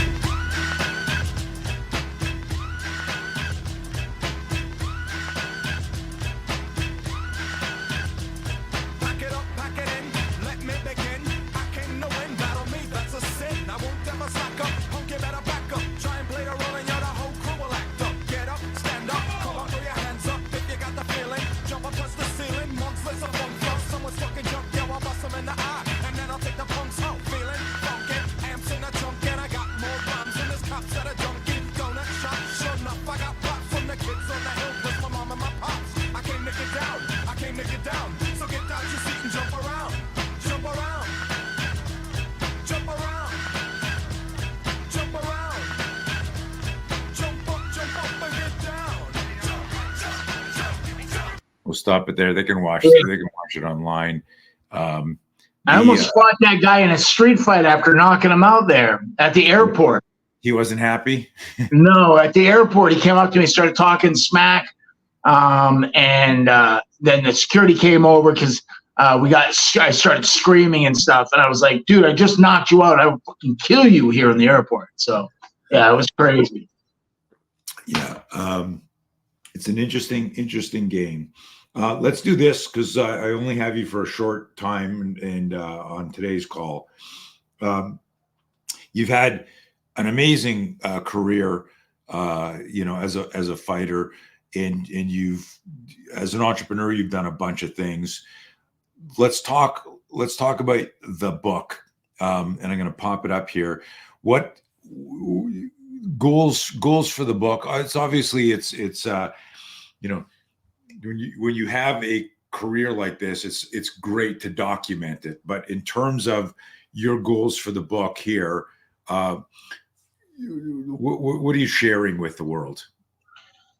Speaker 1: We'll stop it there. They can watch it online.
Speaker 2: I almost fought that guy in a street fight after knocking him out there at the airport.
Speaker 1: He wasn't happy?
Speaker 2: No, at the airport, he came up to me, started talking smack. And then the security came over because I started screaming and stuff. And I was like, dude, I just knocked you out. I would fucking kill you here in the airport. So, yeah, it was crazy.
Speaker 1: Yeah. It's an interesting game. Let's do this because I only have you for a short time, and on today's call, you've had an amazing career, as a fighter, and you've, as an entrepreneur, you've done a bunch of things. Let's talk about the book, and I'm going to pop it up here. What goals for the book? It's obviously it's when you have a career like this, it's great to document it. But in terms of your goals for the book here, what are you sharing with the world?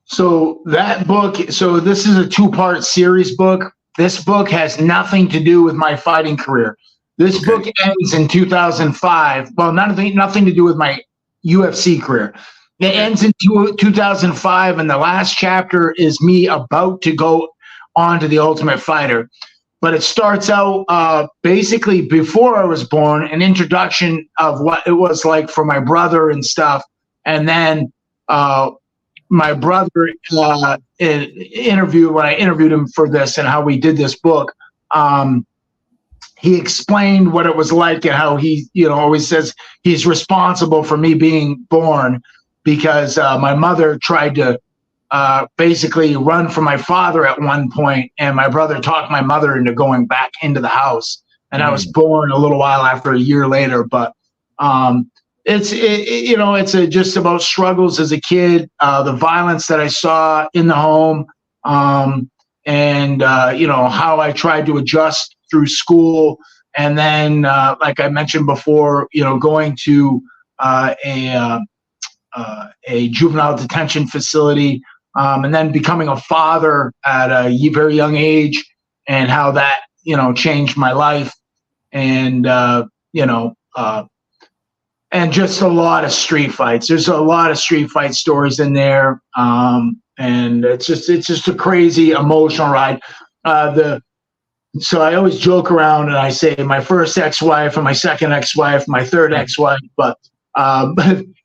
Speaker 2: So that book, so this is a 2-part series book. This book has nothing to do with my fighting career. This book ends in 2005. Well, nothing to do with my UFC career. It ends in 2005, and the last chapter is me about to go on to The Ultimate Fighter. But it starts out basically before I was born, an introduction of what it was like for my brother and stuff. And then my brother interview, when I interviewed him for this and how we did this book, he explained what it was like and how he, always says he's responsible for me being born because my mother tried to basically run from my father at one point, and my brother talked my mother into going back into the house. And I was born a little while after, a year later. But it's just about struggles as a kid, the violence that I saw in the home, and how I tried to adjust through school. And then, like I mentioned before, going to a juvenile detention facility, and then becoming a father at a very young age, and how that, changed my life. And, and just a lot of street fights. There's a lot of street fight stories in there. And it's just a crazy emotional ride. So I always joke around and I say my first ex-wife and my second ex-wife, my third ex-wife, but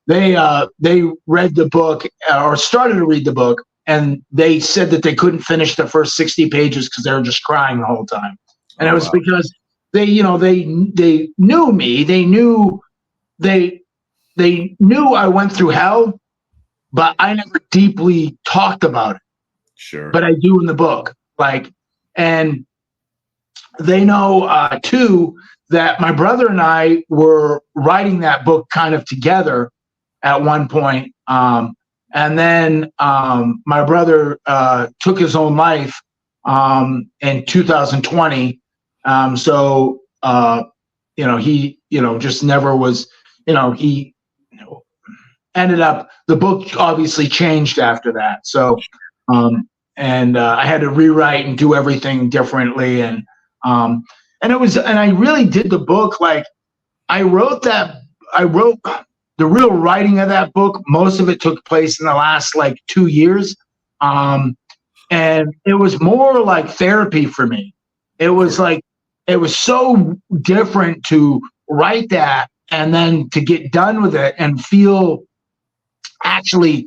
Speaker 2: they read the book or started to read the book, and they said that they couldn't finish the first 60 pages because they were just crying the whole time. And it was because they knew me. They knew I went through hell, but I never deeply talked about it.
Speaker 1: Sure.
Speaker 2: But I do in the book. And they know too that my brother and I were writing that book kind of together at one point. And then my brother took his own life in 2020. So he just never was. He ended up. The book obviously changed after that. So and I had to rewrite and do everything differently. And I really did the book like I wrote the real writing of that book. Most of it took place in the last 2 years. And it was more like therapy for me. It was so different to write that and then to get done with it and feel actually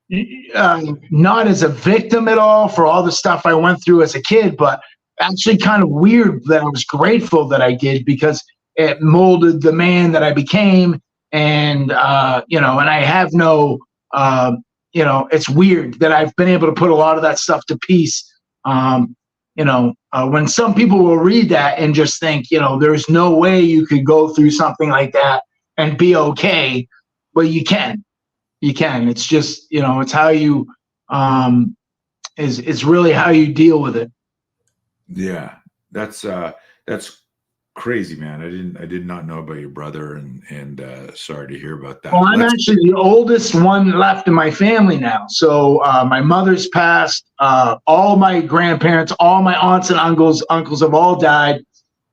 Speaker 2: not as a victim at all for all the stuff I went through as a kid, but actually kind of weird that I was grateful that I did, because it molded the man that I became. And, and I have no, it's weird that I've been able to put a lot of that stuff to peace. When some people will read that and just think, there's no way you could go through something like that and be okay. Well, you can. It's just, it's how you, is really how you deal with it.
Speaker 1: Yeah, that's crazy, man. I did not know about your brother, and sorry to hear about that.
Speaker 2: Well, I'm actually the oldest one left in my family now. So my mother's passed. All my grandparents, all my aunts and uncles have all died.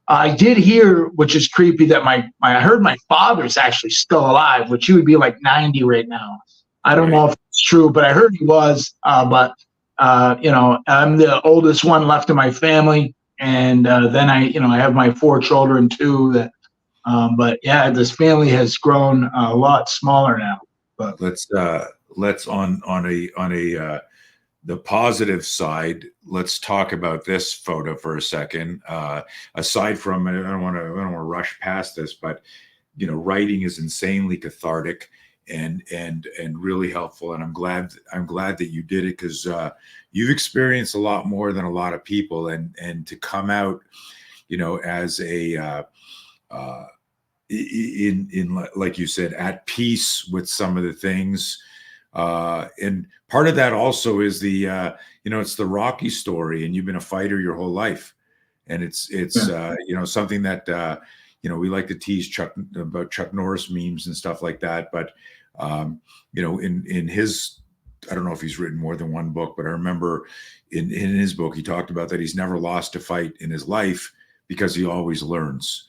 Speaker 2: I did hear, which is creepy, that I heard my father's actually still alive, which he would be 90 right now. I don't know if it's true, but I heard he was. But I'm the oldest one left in my family. And then I have my 4 children too. That, but yeah, this family has grown a lot smaller now. But
Speaker 1: let's on a the positive side, let's talk about this photo for a second. Aside from, I don't want to rush past this, but writing is insanely cathartic and really helpful. And I'm glad that you did it, because you've experienced a lot more than a lot of people, and to come out, as a in like you said, at peace with some of the things. And part of that also is the it's the Rocky story, and you've been a fighter your whole life, and it's something that we like to tease about Chuck Norris memes and stuff like that. But in his, I don't know if he's written more than one book, but I remember in his book he talked about that he's never lost a fight in his life because he always learns.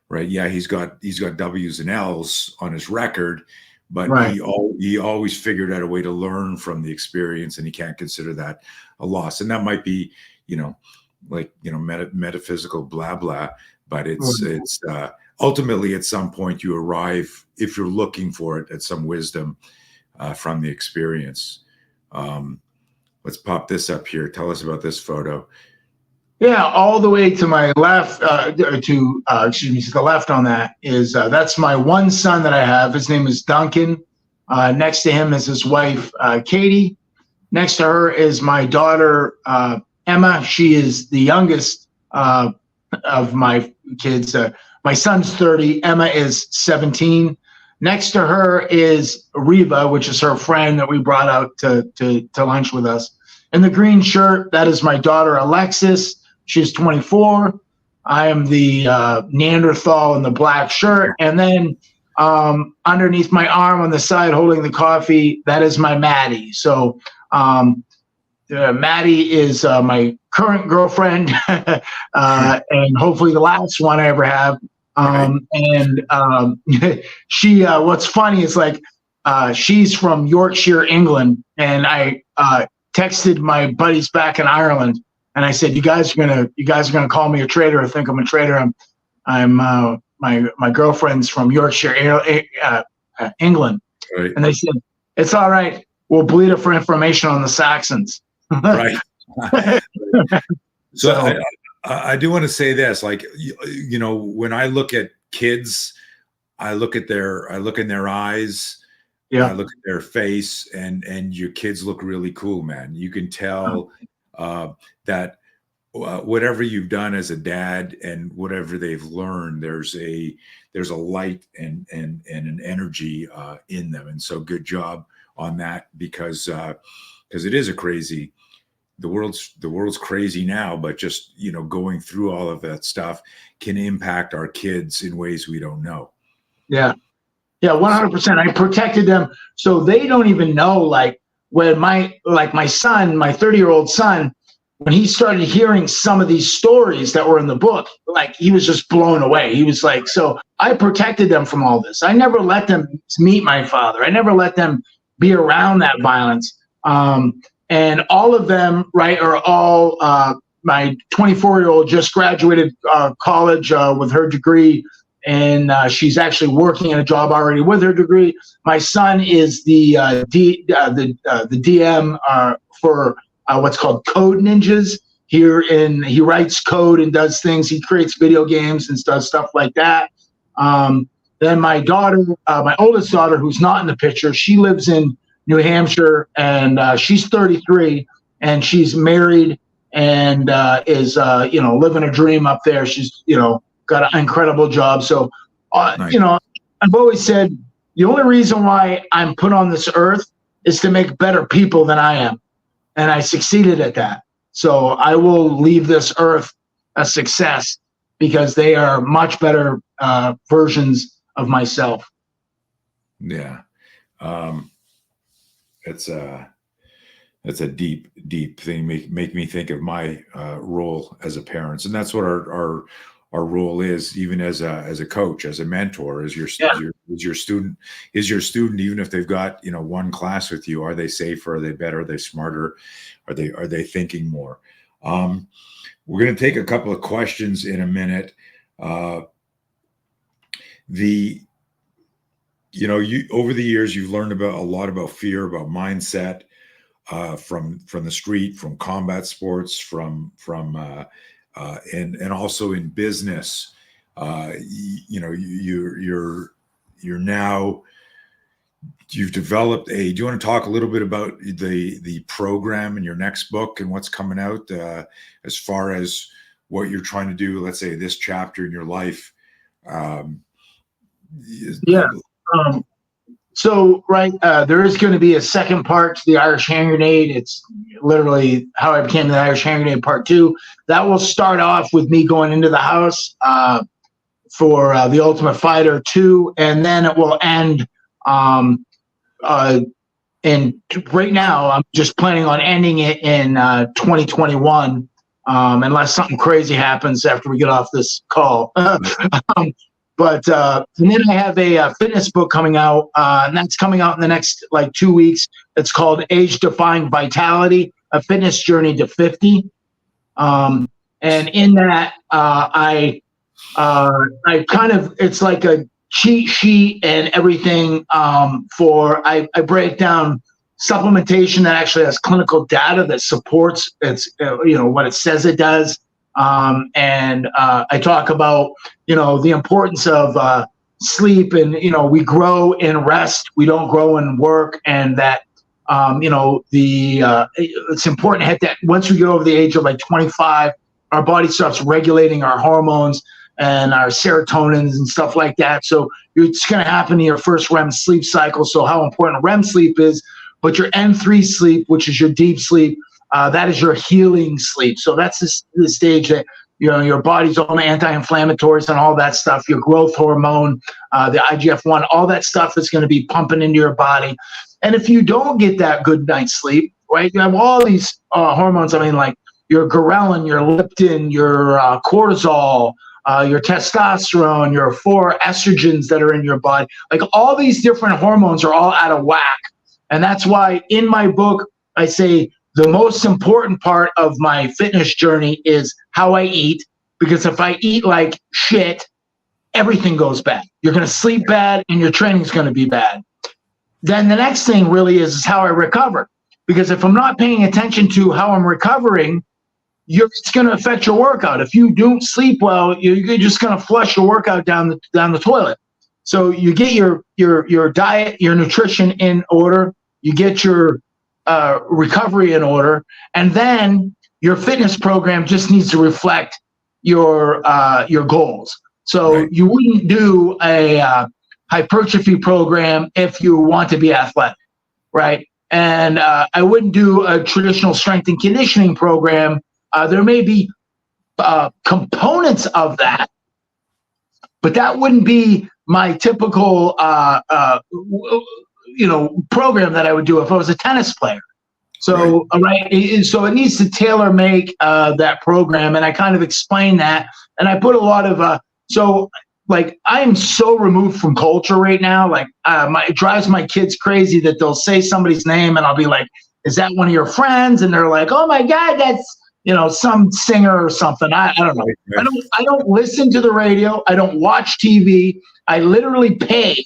Speaker 1: Right? Yeah, he's got W's and L's on his record, but right. he always figured out a way to learn from the experience, and he can't consider that a loss. And that might be, metaphysical blah blah, but it's ultimately at some point you arrive, if you're looking for it, at some wisdom from the experience. Let's pop this up here. Tell us about this photo.
Speaker 2: Yeah, all the way to my left, to the left on that is that's my one son that I have. His name is Duncan. Next to him is his wife, Katie. Next to her is my daughter, Emma. She is the youngest of my kids. My son's 30. Emma is 17. Next to her is Reva, which is her friend that we brought out to lunch with us. In the green shirt, that is my daughter, Alexis. She's 24. I am the Neanderthal in the black shirt. And then underneath my arm on the side holding the coffee, that is my Maddie. So Maddie is my current girlfriend and hopefully the last one I ever have. She, what's funny is she's from Yorkshire, England. And I texted my buddies back in Ireland. And I said, you guys are gonna call me a traitor or think I'm a traitor. My girlfriend's from Yorkshire, England. Right. And they said, it's all right. We'll bleed it for information on the Saxons.
Speaker 1: Right. So I do want to say this, when I look at kids, I look in their eyes. Yeah. I look at their face, and your kids look really cool, man. You can tell that whatever you've done as a dad and whatever they've learned, there's a light and an energy in them. And so good job on that, because it is the world's crazy now, but just, going through all of that stuff can impact our kids in ways we don't know.
Speaker 2: Yeah. Yeah. 100%. I protected them. So they don't even know, when my son, my 30-year-old son, when he started hearing some of these stories that were in the book, he was just blown away. He was so I protected them from all this. I never let them meet my father. I never let them be around that violence. And all of them, are all, my 24-year-old just graduated college with her degree, and she's actually working in a job already with her degree. My son is the DM for what's called Code Ninjas he writes code and does things. He creates video games and does stuff like that. Then my daughter, my oldest daughter, who's not in the picture, she lives in New Hampshire, and she's 33, and she's married and is living a dream up there. She's got an incredible job. So nice. I've always said the only reason why I'm put on this earth is to make better people than I am. And I succeeded at that. So I will leave this earth a success because they are much better versions of myself.
Speaker 1: Yeah. It's a deep thing. Make me think of my role as a parent. And that's what our role is, even as a coach, as a mentor, as your student, even if they've got one class with you. Are they safer? Are they better? Are they smarter? Are they thinking more? We're going to take a couple of questions in a minute. You over the years you've learned a lot about fear, about mindset. from the street, from combat sports, and also in business. You're now, you've developed do you want to talk a little bit about the program in your next book and what's coming out, as far as what you're trying to do, let's say this chapter in your life?
Speaker 2: Yeah. So, there is going to be a second part to the Irish Hand Grenade. It's literally How I Became the Irish Hand Grenade Part 2. That will start off with me going into the house for The Ultimate Fighter 2, and then it will end. And right now, I'm just planning on ending it in 2021, unless something crazy happens after we get off this call. But and then I have a fitness book coming out, and that's coming out in the next 2 weeks. It's called Age Defying Vitality: A Fitness Journey to 50. And in that, I kind of, it's like a cheat sheet and everything. I break down supplementation that actually has clinical data that supports its, what it says it does. And I talk about, the importance of sleep, and, we grow in rest, we don't grow in work, and that, it's important to hit that once we get over the age of 25, our body starts regulating our hormones and our serotonins and stuff like that. So it's going to happen in your first REM sleep cycle. So how important REM sleep is, but your N3 sleep, which is your deep sleep, that is your healing sleep. So that's the stage that, your body's own anti-inflammatories and all that stuff, your growth hormone, the IGF-1, all that stuff is going to be pumping into your body. And if you don't get that good night's sleep, right, you have all these hormones, like your ghrelin, your leptin, your cortisol, your testosterone, your 4 estrogens that are in your body. All these different hormones are all out of whack. And that's why in my book, I say, the most important part of my fitness journey is how I eat, because if I eat like shit, everything goes bad. You're going to sleep bad and your training's going to be bad. Then the next thing really is how I recover, because if I'm not paying attention to how I'm recovering, it's going to affect your workout. If you don't sleep well, you're just going to flush your workout down the toilet. So you get your diet, your nutrition in order, you get your recovery in order, and then your fitness program just needs to reflect your goals. So right. You wouldn't do a hypertrophy program if you want to be athletic, right? And I wouldn't do a traditional strength and conditioning program. There may be components of that, but that wouldn't be my typical program that I would do if I was a tennis player. So, right. So it needs to tailor make that program. And I kind of explain that. And I put a lot of, I'm so removed from culture right now. It drives my kids crazy that they'll say somebody's name and I'll be like, is that one of your friends? And they're like, oh my God, that's, some singer or something. I don't know. I don't listen to the radio. I don't watch TV. I literally pay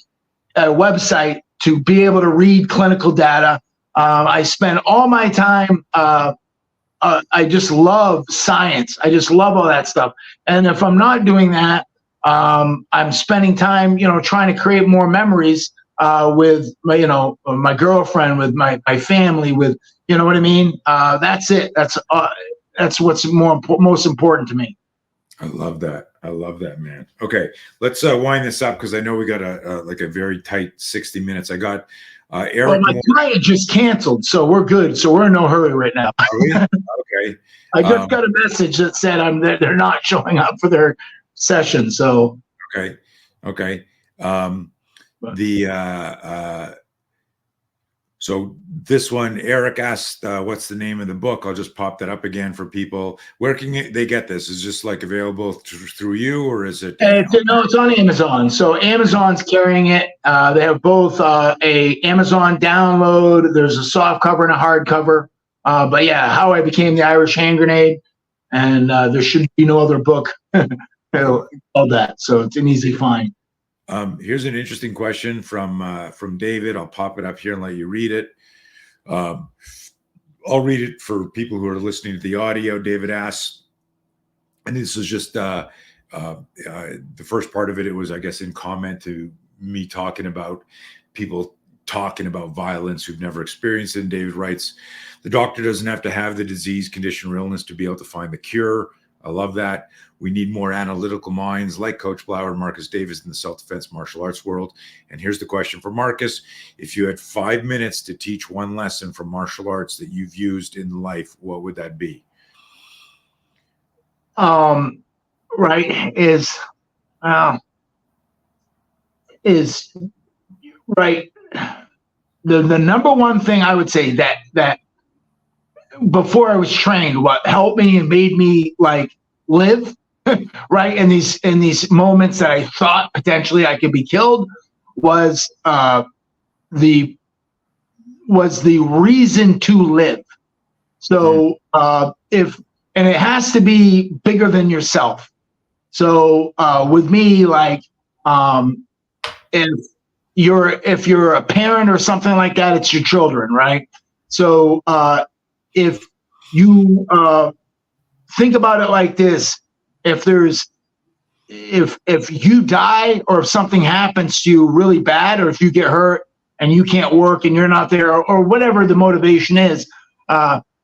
Speaker 2: a website to be able to read clinical data. I spend all my time. I just love science. I just love all that stuff. And if I'm not doing that, I'm spending time, trying to create more memories with my girlfriend, with my family, with, you know what I mean? That's it. That's what's most important to me.
Speaker 1: I love that. I love that, man. Okay, let's wind this up because I know we got a very tight 60 minutes. I got Eric.
Speaker 2: Well, my client just canceled, so we're good. So we're in no hurry right now.
Speaker 1: Okay.
Speaker 2: I just got a message that said they're not showing up for their session. So
Speaker 1: okay. So this one, Eric asked, what's the name of the book? I'll just pop that up again for people. Where can they get this? Is this available through you, or is it?
Speaker 2: No, it's on Amazon. So Amazon's carrying it. They have both a Amazon download. There's a soft cover and a hard cover. But yeah, How I Became the Irish Hand Grenade. And there should be no other book called that. So it's an easy find.
Speaker 1: Here's an interesting question from David. I'll pop it up here and let you read it. I'll read it for people who are listening to the audio. David asks, and this is just the first part of it. It was, I guess, in comment to me talking about people talking about violence who've never experienced it. And David writes, the doctor doesn't have to have the disease, condition, or illness to be able to find the cure. I love that. We need more analytical minds like Coach Blauer and Marcus Davis in the self-defense martial arts world. And here's the question for Marcus. If you had 5 minutes to teach one lesson from martial arts that you've used in life, what would that be?
Speaker 2: Right, is right. The number one thing I would say that before I was trained, what helped me and made me like live, right, in these moments that I thought potentially I could be killed, was the reason to live. So and it has to be bigger than yourself. So with me, like if you're a parent or something like that, it's your children, right? So if you think about it like this, if you die or if something happens to you really bad, or if you get hurt and you can't work and you're not there, or whatever the motivation is,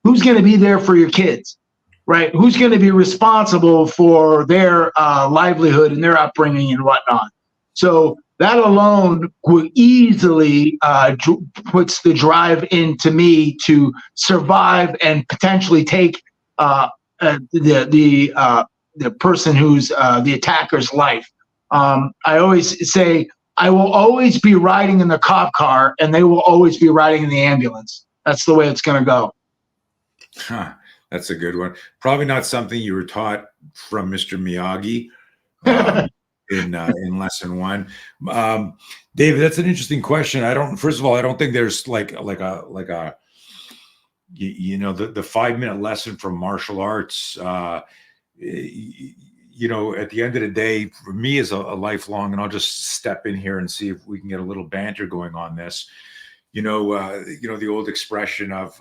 Speaker 2: who's going to be there for your kids, right? Who's going to be responsible for their livelihood and their upbringing and whatnot? So that alone would easily puts the drive into me to survive and potentially take the person who's the attacker's life. I always say I will always be riding in the cop car, and they will always be riding in the ambulance. That's the way it's going to go.
Speaker 1: Huh, that's a good one. Probably not something you were taught from Mr. Miyagi. In lesson one. David, that's an interesting question. First of all, I don't think there's like a the 5 minute lesson from martial arts. At the end of the day, for me is a lifelong, and I'll just step in here and see if we can get a little banter going on this. The old expression of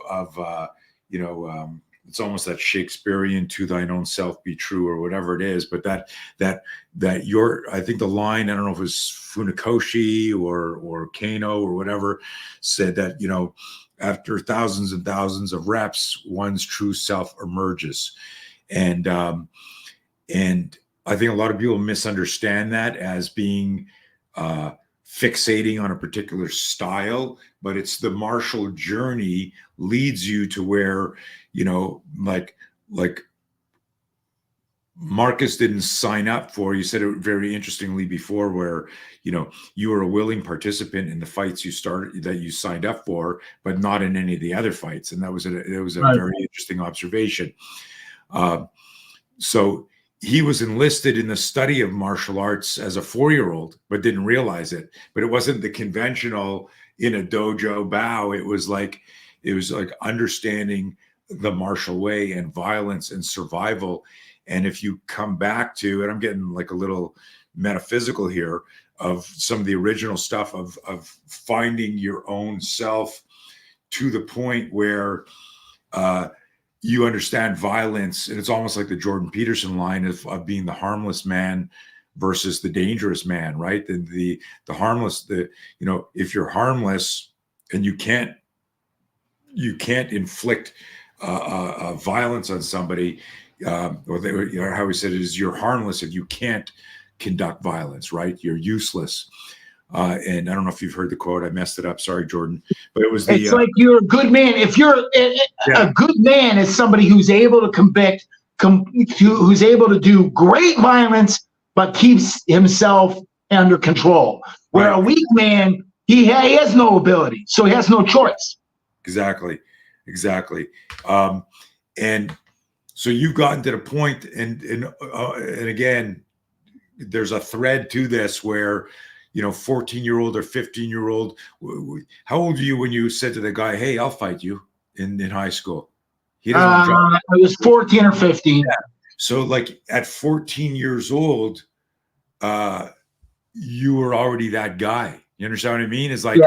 Speaker 1: it's almost that Shakespearean "to thine own self be true" or whatever it is, but I think the line, I don't know if it was Funakoshi or Kano or whatever, said that, after thousands and thousands of reps, one's true self emerges. And I think a lot of people misunderstand that as being fixating on a particular style, but it's the martial journey leads you to where, like Marcus didn't sign up for, you said it very interestingly before, where, you were a willing participant in the fights that you signed up for, but not in any of the other fights. And it was a right. Very interesting observation. So he was enlisted in the study of martial arts as a 4-year-old, but didn't realize it. But it wasn't the conventional in a dojo bow. It was like understanding the martial way and violence and survival. And if you come back to, and I'm getting like a little metaphysical here, of some of the original stuff of finding your own self to the point where you understand violence. And it's almost like the Jordan Peterson line of being the harmless man versus the dangerous man, right? The harmless, if you're harmless and you can't inflict violence on somebody, or how he said it is, you're harmless if you can't conduct violence, right? You're useless. And I don't know if you've heard the quote. I messed it up. Sorry, Jordan. But it was it's
Speaker 2: like you're a good man. If you're a good man is somebody who's able to convict, who's able to do great violence, but keeps himself under control. Where a weak man, he has no ability, so he has no choice.
Speaker 1: Exactly. And so you've gotten to the point, and again, there's a thread to this where, 14-year-old or 15-year-old. How old were you when you said to the guy, "Hey, I'll fight you" in high school?
Speaker 2: I was 14 or 15.
Speaker 1: Yeah. So, like at 14 years old, you were already that guy. You understand what I mean? It's like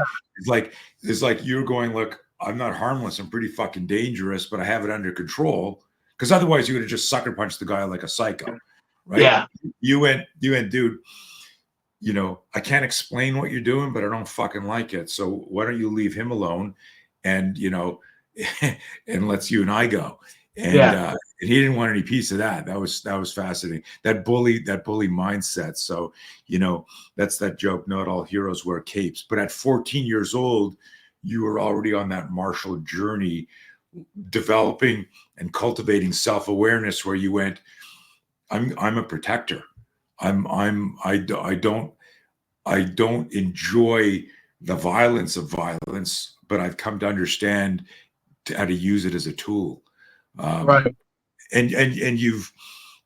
Speaker 1: you're going, look, I'm not harmless. I'm pretty fucking dangerous, but I have it under control. Because otherwise, you would have just sucker punched the guy like a psycho, right?
Speaker 2: Yeah.
Speaker 1: You went, dude. You know, I can't explain what you're doing, but I don't fucking like it. So why don't you leave him alone, and you know, and let's you and I go. And and he didn't want any piece of that. That was fascinating. That bully mindset. So, you know, that's that joke. Not all heroes wear capes. But at 14 years old, you were already on that martial journey, developing and cultivating self-awareness, where you went, I'm a protector. I don't enjoy the violence of violence, but I've come to understand how to use it as a tool.
Speaker 2: Right.
Speaker 1: And you've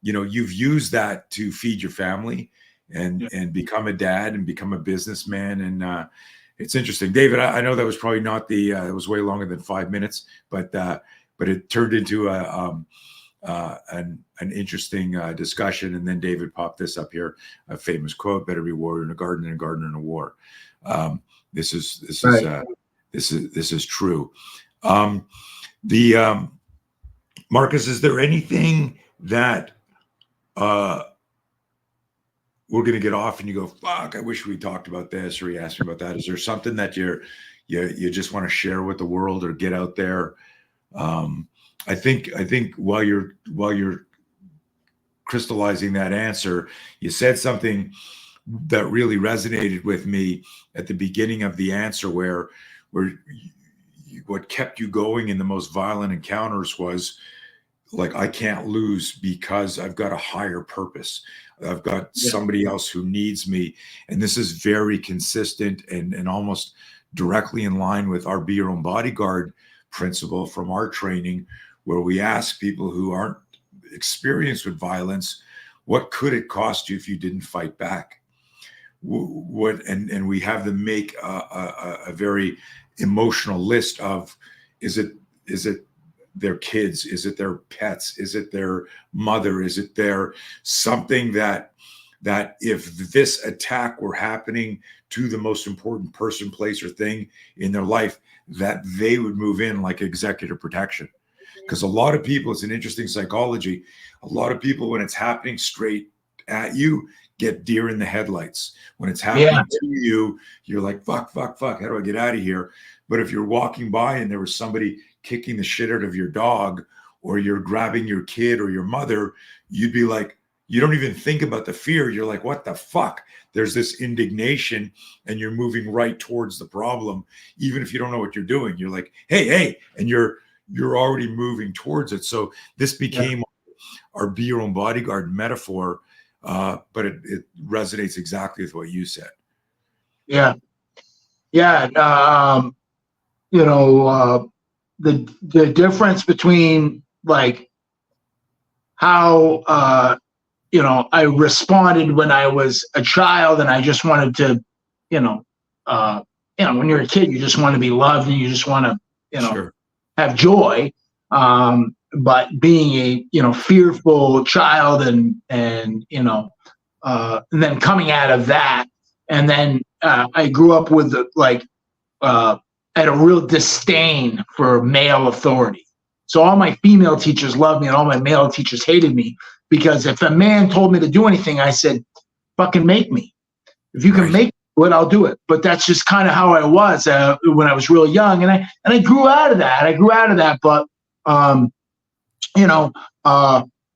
Speaker 1: used that to feed your family and become a dad and become a businessman. And it's interesting, David. I know that was probably not it was way longer than 5 minutes, but it turned into an interesting discussion. And then David popped this up here, a famous quote: "Better be a warrior in a garden than a gardener in a war." This is true. Marcus, is there anything that we're going to get off and you go, fuck, I wish we talked about this, or you asked me about that? Is there something that you just want to share with the world or get out there? I think while you're crystallizing that answer, you said something that really resonated with me at the beginning of the answer, where what kept you going in the most violent encounters was like, I can't lose because I've got a higher purpose. I've got somebody else who needs me. And this is very consistent and almost directly in line with our Be Your Own Bodyguard principle from our training, where we ask people who aren't experienced with violence, what could it cost you if you didn't fight back? And we have them make a very emotional list of, is it their kids? Is it their pets? Is it their mother? Is it their something that if this attack were happening to the most important person, place, or thing in their life, that they would move in like executive protection? Because a lot of people, it's an interesting psychology. A lot of people, when it's happening straight at you, get deer in the headlights. When it's happening to you, you're like, fuck, how do I get out of here? But if you're walking by and there was somebody kicking the shit out of your dog, or you're grabbing your kid or your mother, you'd be like, you don't even think about the fear. You're like, what the fuck? There's this indignation, and you're moving right towards the problem. Even if you don't know what you're doing, you're like, hey, and you're already moving towards it. So this became our Be Your Own Bodyguard metaphor, but it resonates exactly with what you said. Yeah.
Speaker 2: The difference between like how I responded when I was a child, and I just wanted to, when you're a kid, you just want to be loved and you just want to, have joy. But being a fearful child and then coming out of that, and then I grew up with at a real disdain for male authority. So all my female teachers loved me and all my male teachers hated me, because if a man told me to do anything, I said, fucking make me. If you can make it, I'll do it. But that's just kind of how I was when I was real young. And I grew out of that. But,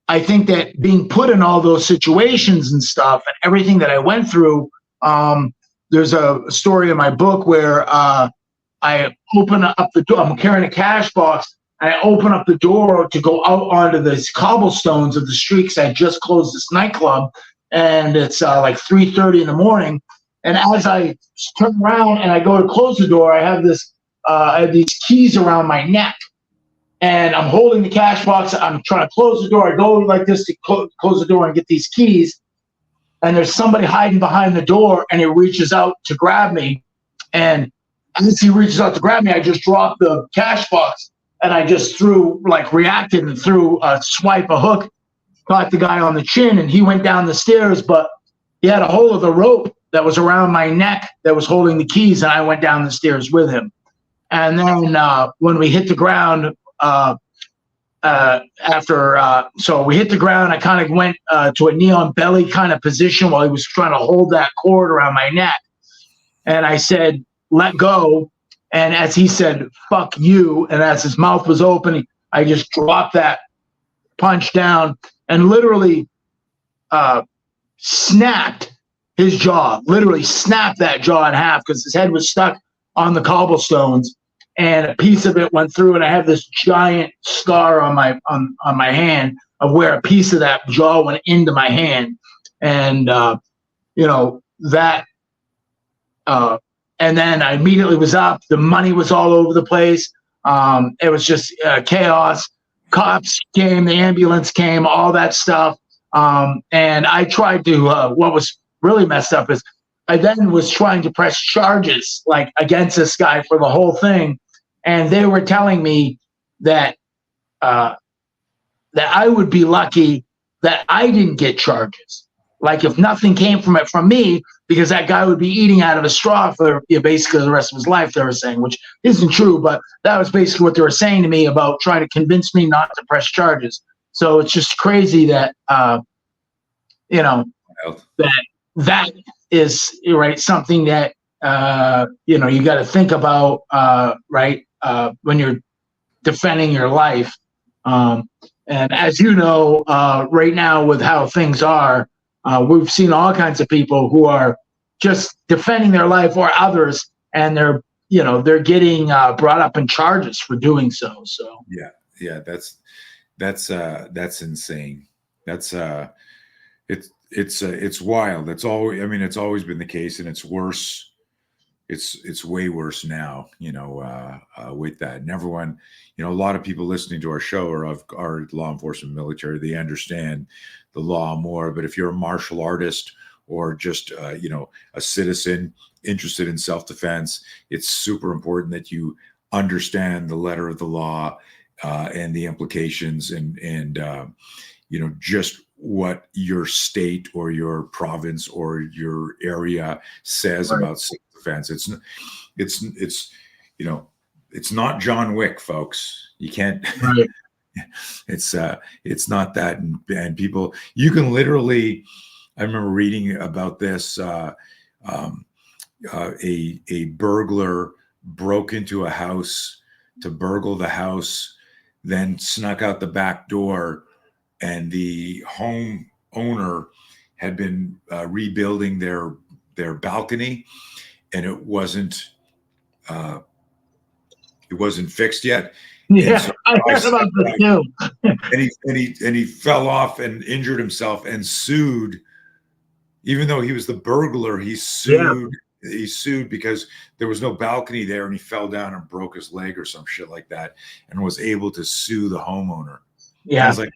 Speaker 2: I think that being put in all those situations and stuff and everything that I went through, there's a story in my book where I open up the door. I'm carrying a cash box. I open up the door to go out onto the cobblestones of the street, because I just closed this nightclub, and it's like 3:30 in the morning. And as I turn around and I go to close the door, I have these keys around my neck, and I'm holding the cash box. I'm trying to close the door. I go like this to close the door and get these keys, and there's somebody hiding behind the door, and he reaches out to grab me, and as he reaches out to grab me, I just dropped the cash box, and I just reacted and threw a hook, caught the guy on the chin, and he went down the stairs, but he had a hold of the rope that was around my neck that was holding the keys, and I went down the stairs with him. And then when we hit the ground, so we hit the ground, I kind of went to a knee on belly kind of position while he was trying to hold that cord around my neck. And I said, let go. And as he said, fuck you. And as his mouth was open, I just dropped that punch down and literally snapped his jaw, literally snapped that jaw in half because his head was stuck on the cobblestones. And a piece of it went through, and I have this giant scar on my hand of where a piece of that jaw went into my hand, and that. And then I immediately was up. The money was all over the place. It was just chaos. Cops came, the ambulance came, all that stuff. And I tried to. What was really messed up is I then was trying to press charges like against this guy for the whole thing. And they were telling me that that I would be lucky that I didn't get charges. Like if nothing came from it from me, because that guy would be eating out of a straw for basically the rest of his life, they were saying, which isn't true, but that was basically what they were saying to me about trying to convince me not to press charges. So it's just crazy that, that is, right, something that, you got to think about, right, when you're defending your life. And as you know, right now with how things are, we've seen all kinds of people who are just defending their life or others, and they're getting brought up in charges for doing so. So
Speaker 1: yeah, that's insane. That's it's wild. It's always been the case, and it's worse. It's way worse now, with that. And everyone, a lot of people listening to our show are law enforcement, military. They understand the law more. But if you're a martial artist or just, a citizen interested in self-defense, it's super important that you understand the letter of the law and the implications and just what your state or your province or your area says about self-defense. It's not John Wick, folks. You can't. Right. It's not that, and people, you can literally. I remember reading about this. A burglar broke into a house to burgle the house, then snuck out the back door, and the home owner had been rebuilding their balcony, and it wasn't fixed yet.
Speaker 2: Yeah, so I heard about this too.
Speaker 1: and he fell off and injured himself and sued. Even though he was the burglar, he sued. Yeah. He sued because there was no balcony there, and he fell down and broke his leg or some shit like that, and was able to sue the homeowner. Yeah, and I was like,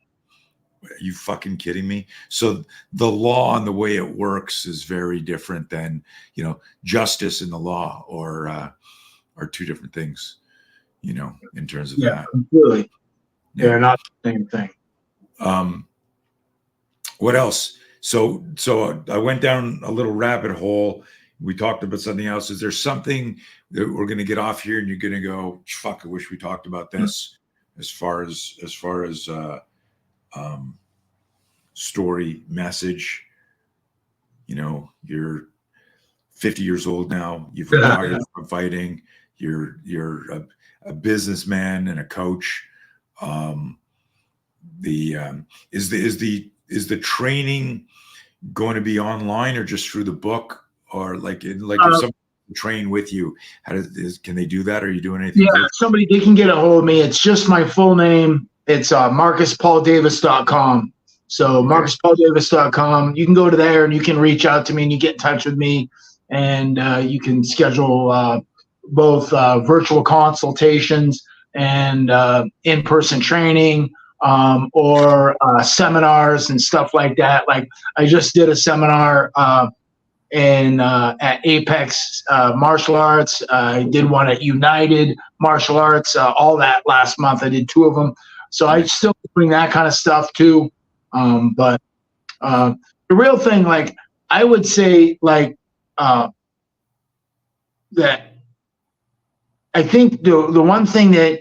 Speaker 1: "Are you fucking kidding me?" So the law and the way it works is very different than justice and the law, or are two different things. In terms of that.
Speaker 2: Completely. Yeah. They're not the same thing.
Speaker 1: What else? So I went down a little rabbit hole. We talked about something else. Is there something that we're going to get off here and you're going to go, fuck, I wish we talked about this, as far as story, message? You're 50 years old now. You've retired from fighting. You're a businessman and a coach. Is the training going to be online or just through the book, or if someone train with you, can they do that? Are you doing anything?
Speaker 2: Yeah, somebody, they can get a hold of me. It's just my full name. It's MarcusPaulDavis.com. So MarcusPaulDavis.com. You can go to there and you can reach out to me and you get in touch with me, and you can schedule both virtual consultations and in-person training, or seminars and stuff like that. Like I just did a seminar at Apex Martial Arts. I did one at United Martial Arts, all that last month. I did 2 of them. So I still bring that kind of stuff too. But the real thing, like I would say, that I think the one thing that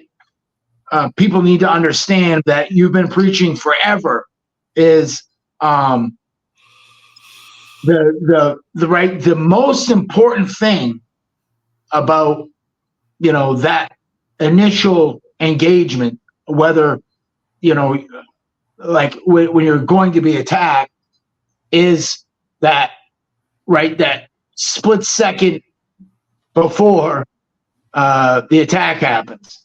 Speaker 2: people need to understand that you've been preaching forever is the most important thing about that initial engagement, whether like when you're going to be attacked, is that split second before the attack happens.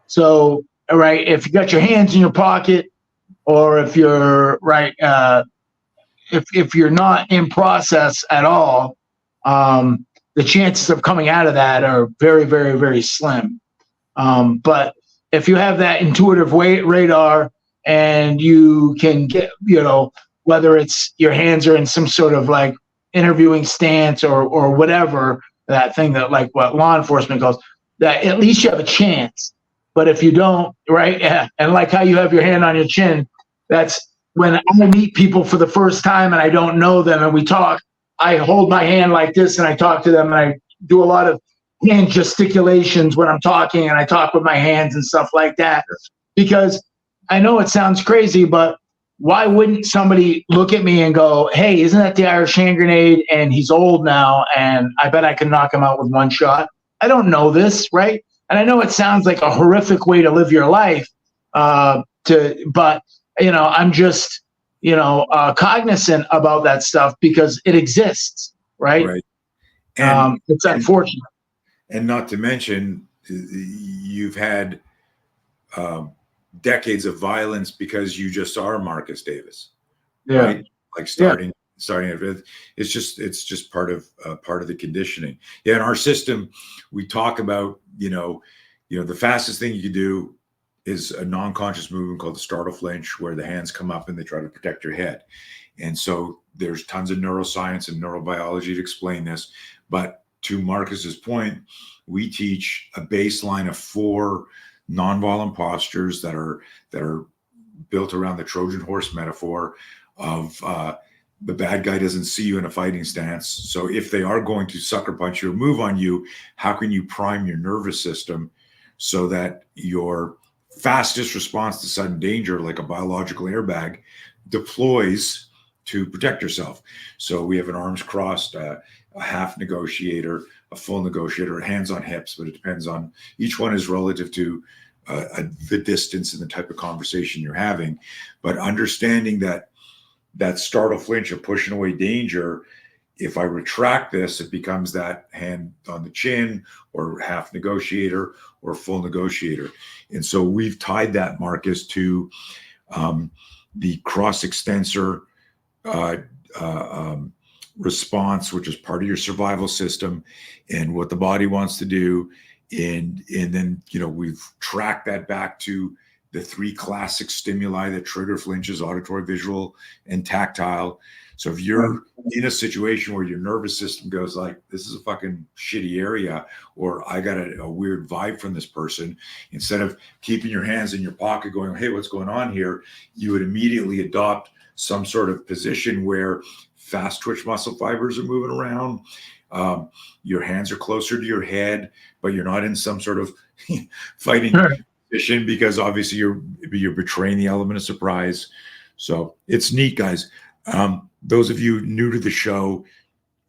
Speaker 2: So if you got your hands in your pocket, or if you're if you're not in process at all, the chances of coming out of that are very, very, very slim. But if you have that intuitive radar and you can get, whether it's your hands are in some sort of like interviewing stance or whatever, that thing that like what law enforcement calls, that at least you have a chance. But if you don't, and like how you have your hand on your chin, that's when I meet people for the first time and I don't know them and we talk, I hold my hand like this and I talk to them and I do a lot of hand gesticulations when I'm talking, and I talk with my hands and stuff like that, because I know it sounds crazy, but why wouldn't somebody look at me and go, hey, isn't that the Irish hand grenade? And he's old now and I bet I can knock him out with one shot. I don't know this, right? And I know it sounds like a horrific way to live your life, but I'm just, cognizant about that stuff because it exists, right?
Speaker 1: Right. And
Speaker 2: it's unfortunate.
Speaker 1: And not to mention, you've had decades of violence because you just are Marcus Davis, right? Like starting it's just part of the conditioning. Yeah, in our system, we talk about the fastest thing you can do is a non-conscious movement called the startle flinch, where the hands come up and they try to protect your head. And so there's tons of neuroscience and neurobiology to explain this. But to Marcus's point, we teach a baseline of 4 nonviolent postures that are built around the Trojan horse metaphor of the bad guy doesn't see you in a fighting stance. So if they are going to sucker punch you or move on you, how can you prime your nervous system so that your fastest response to sudden danger, like a biological airbag, deploys to protect yourself? So we have an arms crossed, a half negotiator, a full negotiator, hands on hips, but it depends on, each one is relative to the distance and the type of conversation you're having. But understanding that startle flinch of pushing away danger, if I retract this, it becomes that hand on the chin or half negotiator or full negotiator. And so we've tied that, Marcus, to the cross extensor response, which is part of your survival system and what the body wants to do. And then, we've tracked that back to the 3 classic stimuli that trigger flinches: auditory, visual, and tactile. So if you're in a situation where your nervous system goes like, this is a fucking shitty area, or I got a weird vibe from this person, instead of keeping your hands in your pocket going, hey, what's going on here? You would immediately adopt some sort of position where fast twitch muscle fibers are moving around. Your hands are closer to your head, but you're not in some sort of fighting position, because obviously you're betraying the element of surprise. So it's neat, guys. Those of you new to the show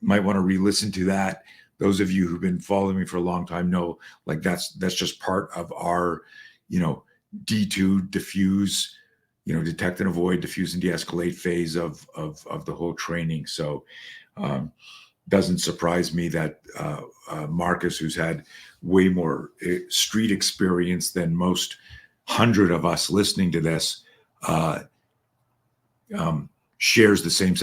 Speaker 1: might want to re-listen to that. Those of you who've been following me for a long time know, like, that's just part of our, D2 diffuse, detect and avoid, diffuse and de-escalate phase of the whole training. So doesn't surprise me that Marcus, who's had way more street experience than most 100 of us listening to this, shares the same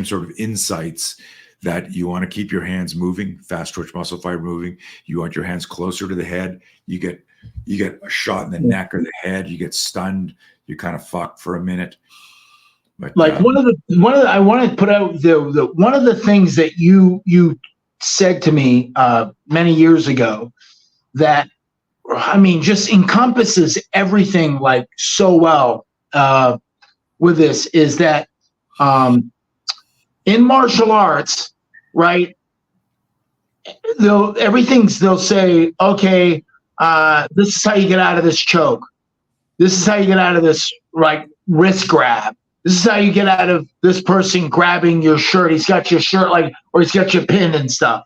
Speaker 1: sort of insights, that you want to keep your hands moving, fast twitch muscle fiber moving. You want your hands closer to the head. You get a shot in the neck or the head, you get stunned, you're kind of fucked for a minute. But like
Speaker 2: one of the I want to put out the one of the things that you said to me many years ago that, I mean, just encompasses everything like so well with this, is that in martial arts, right, they'll say, okay, this is how you get out of this choke. This is how you get out of this like wrist grab. This is how you get out of this person grabbing your shirt. He's got your shirt like, or he's got your pin and stuff.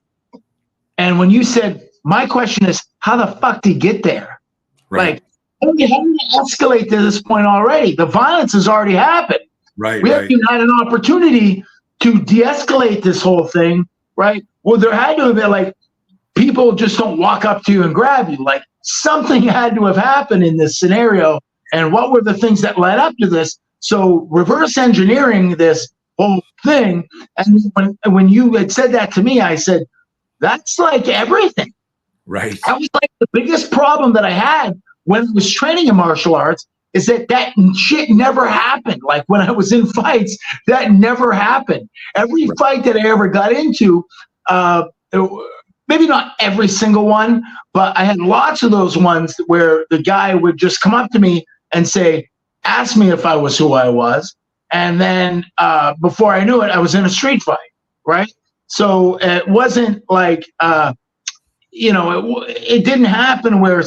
Speaker 2: And when you said, my question is, how the fuck did he get there?
Speaker 1: Right.
Speaker 2: Like, how did it escalate to this point already? The violence has already happened.
Speaker 1: Right.
Speaker 2: We haven't had an opportunity to de-escalate this whole thing, right? Well, there had to have been like, people just don't walk up to you and grab you. Like something had to have happened in this scenario. And what were the things that led up to this? So reverse engineering this whole thing. And when you had said that to me, I said, that's like everything.
Speaker 1: Right.
Speaker 2: That was like the biggest problem that I had when I was training in martial arts, is that shit never happened. Like when I was in fights, that never happened. Every fight that I ever got into, maybe not every single one, but I had lots of those ones where the guy would just come up to me and say, ask me if I was who I was. And then before I knew it, I was in a street fight, right? So it wasn't like, it didn't happen where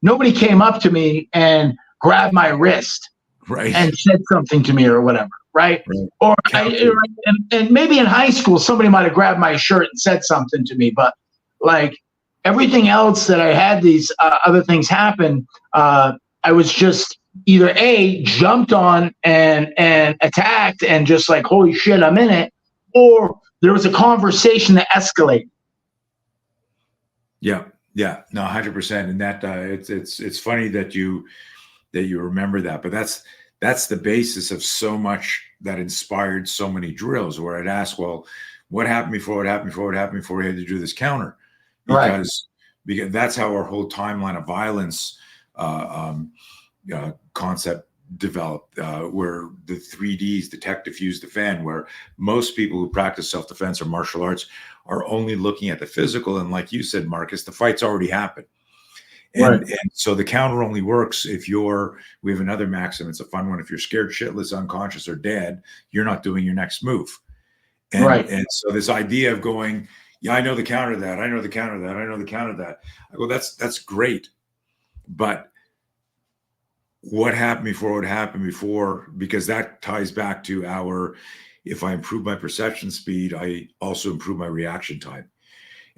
Speaker 2: nobody came up to me and grabbed my wrist and said something to me or whatever, right? Or and maybe in high school, somebody might have grabbed my shirt and said something to me, but like everything else that I had these other things happen, I was just either jumped on and attacked and just like, holy shit, I'm in it, or there was a conversation that escalated.
Speaker 1: Yeah, no, 100%. And that it's funny that you remember that, but that's the basis of so much that inspired so many drills. Where I'd ask, well, what happened before? What happened before? What happened before we had to do this counter? Because that's how our whole timeline of violence concept developed, where the 3Ds, detect, diffuse, defend, where most people who practice self-defense or martial arts are only looking at the physical. And like you said, Marcus, the fight's already happened. And so the counter only works if we have another maxim, it's a fun one. If you're scared shitless, unconscious, or dead, you're not doing your next move. And so this idea of going, yeah, I know the counter to that. I know the counter to that. I know the counter to that. I go, that's great. But what happened before, because that ties back to if I improve my perception speed, I also improve my reaction time.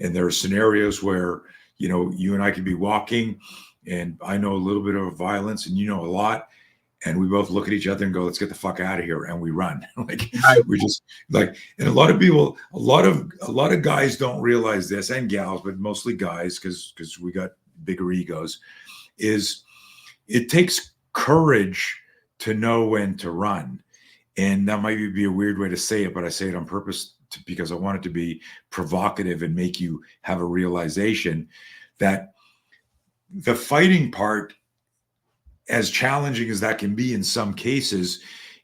Speaker 1: And there are scenarios where, you and I could be walking and I know a little bit of violence and you know a lot. And we both look at each other and go, let's get the fuck out of here. And we run. We just like, and a lot of people, a lot of guys don't realize this, and gals, but mostly guys, because we got bigger egos, is it takes courage to know when to run. And that might be a weird way to say it, but I say it on purpose because I want it to be provocative and make you have a realization that the fighting part, as challenging as that can be in some cases,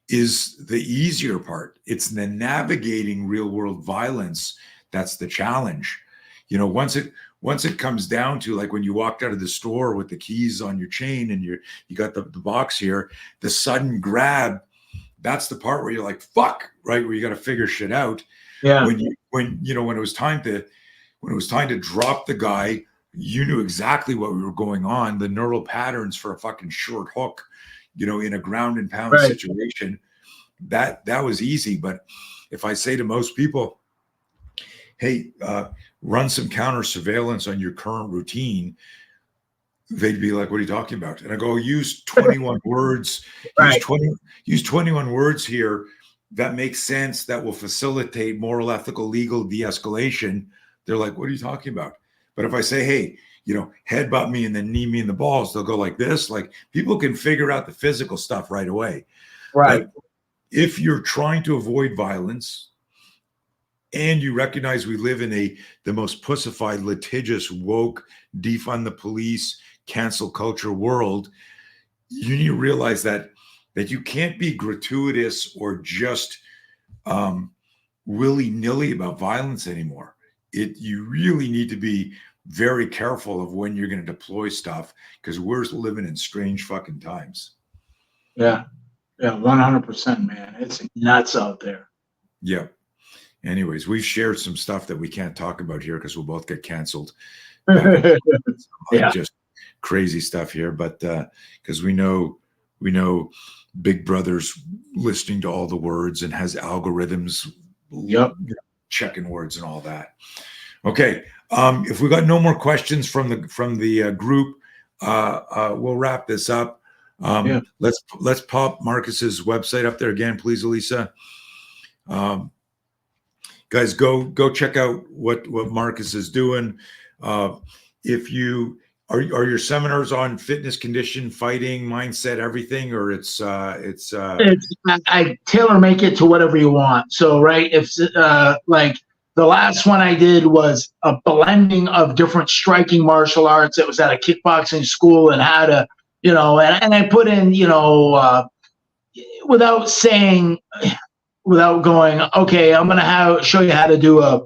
Speaker 1: is the easier part. It's the navigating real world violence that's the challenge. Once it comes down to, like when you walked out of the store with the keys on your chain and you got the box here, the sudden grab, that's the part where you're like, fuck, right? Where you got to figure shit out.
Speaker 2: Yeah.
Speaker 1: When it was time to drop the guy, you knew exactly what we were going on. The neural patterns for a fucking short hook, in a ground and pound situation, that was easy. But if I say to most people, hey, run some counter surveillance on your current routine, they'd be like, what are you talking about? And I go, use 21 words, use 21 words here that makes sense, that will facilitate moral, ethical, legal de-escalation. They're like, what are you talking about? But if I say, hey, headbutt me and then knee me in the balls, they'll go like this. Like, people can figure out the physical stuff right away.
Speaker 2: Right.
Speaker 1: But if you're trying to avoid violence and you recognize we live in the most pussified, litigious, woke, defund the police, cancel culture world, you need to realize that you can't be gratuitous or just willy-nilly about violence anymore. You really need to be very careful of when you're going to deploy stuff, because we're living in strange fucking times.
Speaker 2: Yeah, 100%, man. It's nuts out there.
Speaker 1: Yeah. Anyways, we've shared some stuff that we can't talk about here because we'll both get canceled.
Speaker 2: Yeah.
Speaker 1: Just crazy stuff here, but because we know Big Brother's listening to all the words and has algorithms checking words and all that. Okay, if we got no more questions from the group, we'll wrap this up. Let's pop Marcus's website up there again, please, Elisa. Guys, go check out what Marcus is doing. If you are your seminars on fitness, condition, fighting, mindset, everything, or it's
Speaker 2: I tailor make it to whatever you want. So right, if like the last one I did was a blending of different striking martial arts. It was at a kickboxing school and how to, and I put in, without going, okay, I'm gonna show you how to do a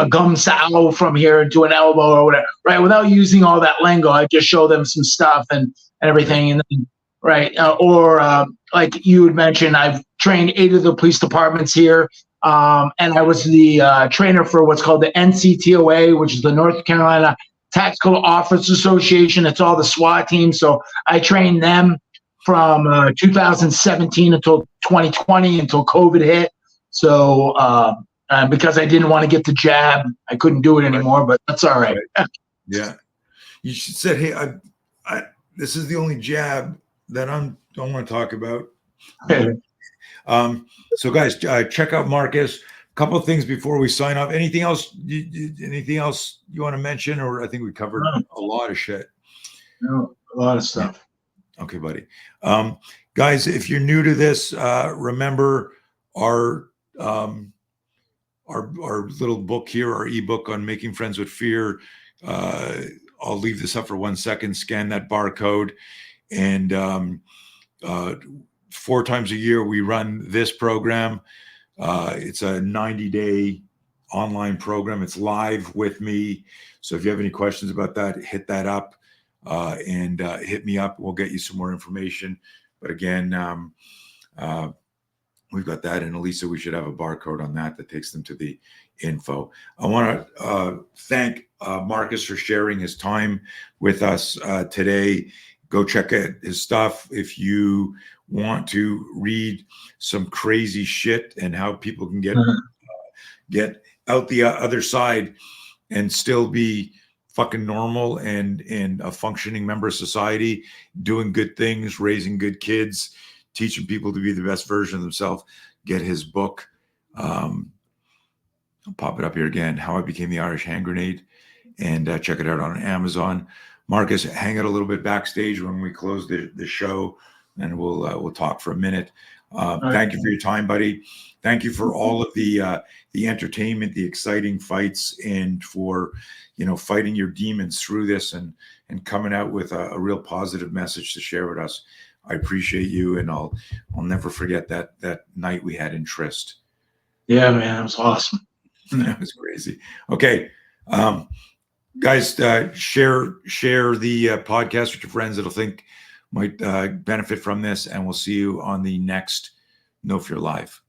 Speaker 2: gum sao from here to an elbow or whatever, right? Without using all that lingo, I just show them some stuff and everything, and then, right? Like you had mentioned, I've trained 8 of the police departments here, and I was the trainer for what's called the NCTOA, which is the North Carolina Tactical Officers Association. It's all the SWAT teams, so I trained them from 2017 until 2020 until COVID hit. So because I didn't want to get the jab, I couldn't do it anymore, but that's all right.
Speaker 1: Yeah. You should say, hey, I this is the only jab that I don't want to talk about. So guys, check out Marcus. A couple of things before we sign off. Anything else you want to mention? Or I think we covered a lot of shit.
Speaker 2: No, a lot of stuff.
Speaker 1: Okay, buddy. Guys, if you're new to this, remember our little book here, our ebook on making friends with fear. I'll leave this up for 1 second. Scan that barcode, and 4 times a year we run this program. It's a 90-day online program. It's live with me. So if you have any questions about that, hit that up. And hit me up. We'll get you some more information. But again, we've got that. And Elisa, we should have a barcode on that takes them to the info. I want to thank Marcus for sharing his time with us today. Go check out his stuff. If you want to read some crazy shit and how people can get out the other side and still be fucking normal and a functioning member of society, doing good things, raising good kids, teaching people to be the best version of themselves, get his book. I'll pop it up here again, How I Became the Irish Hand Grenade, and check it out on Amazon. Marcus, hang out a little bit backstage when we close the show, and we'll talk for a minute. Thank you for your time, buddy. Thank you for all of the entertainment, the exciting fights, and for fighting your demons through this and coming out with a real positive message to share with us. I appreciate you, and I'll never forget that night we had in Trist.
Speaker 2: Yeah, man, it was awesome.
Speaker 1: That was crazy. Okay, guys, share the podcast with your friends that'll think might benefit from this, and we'll see you on the next No Fear Live.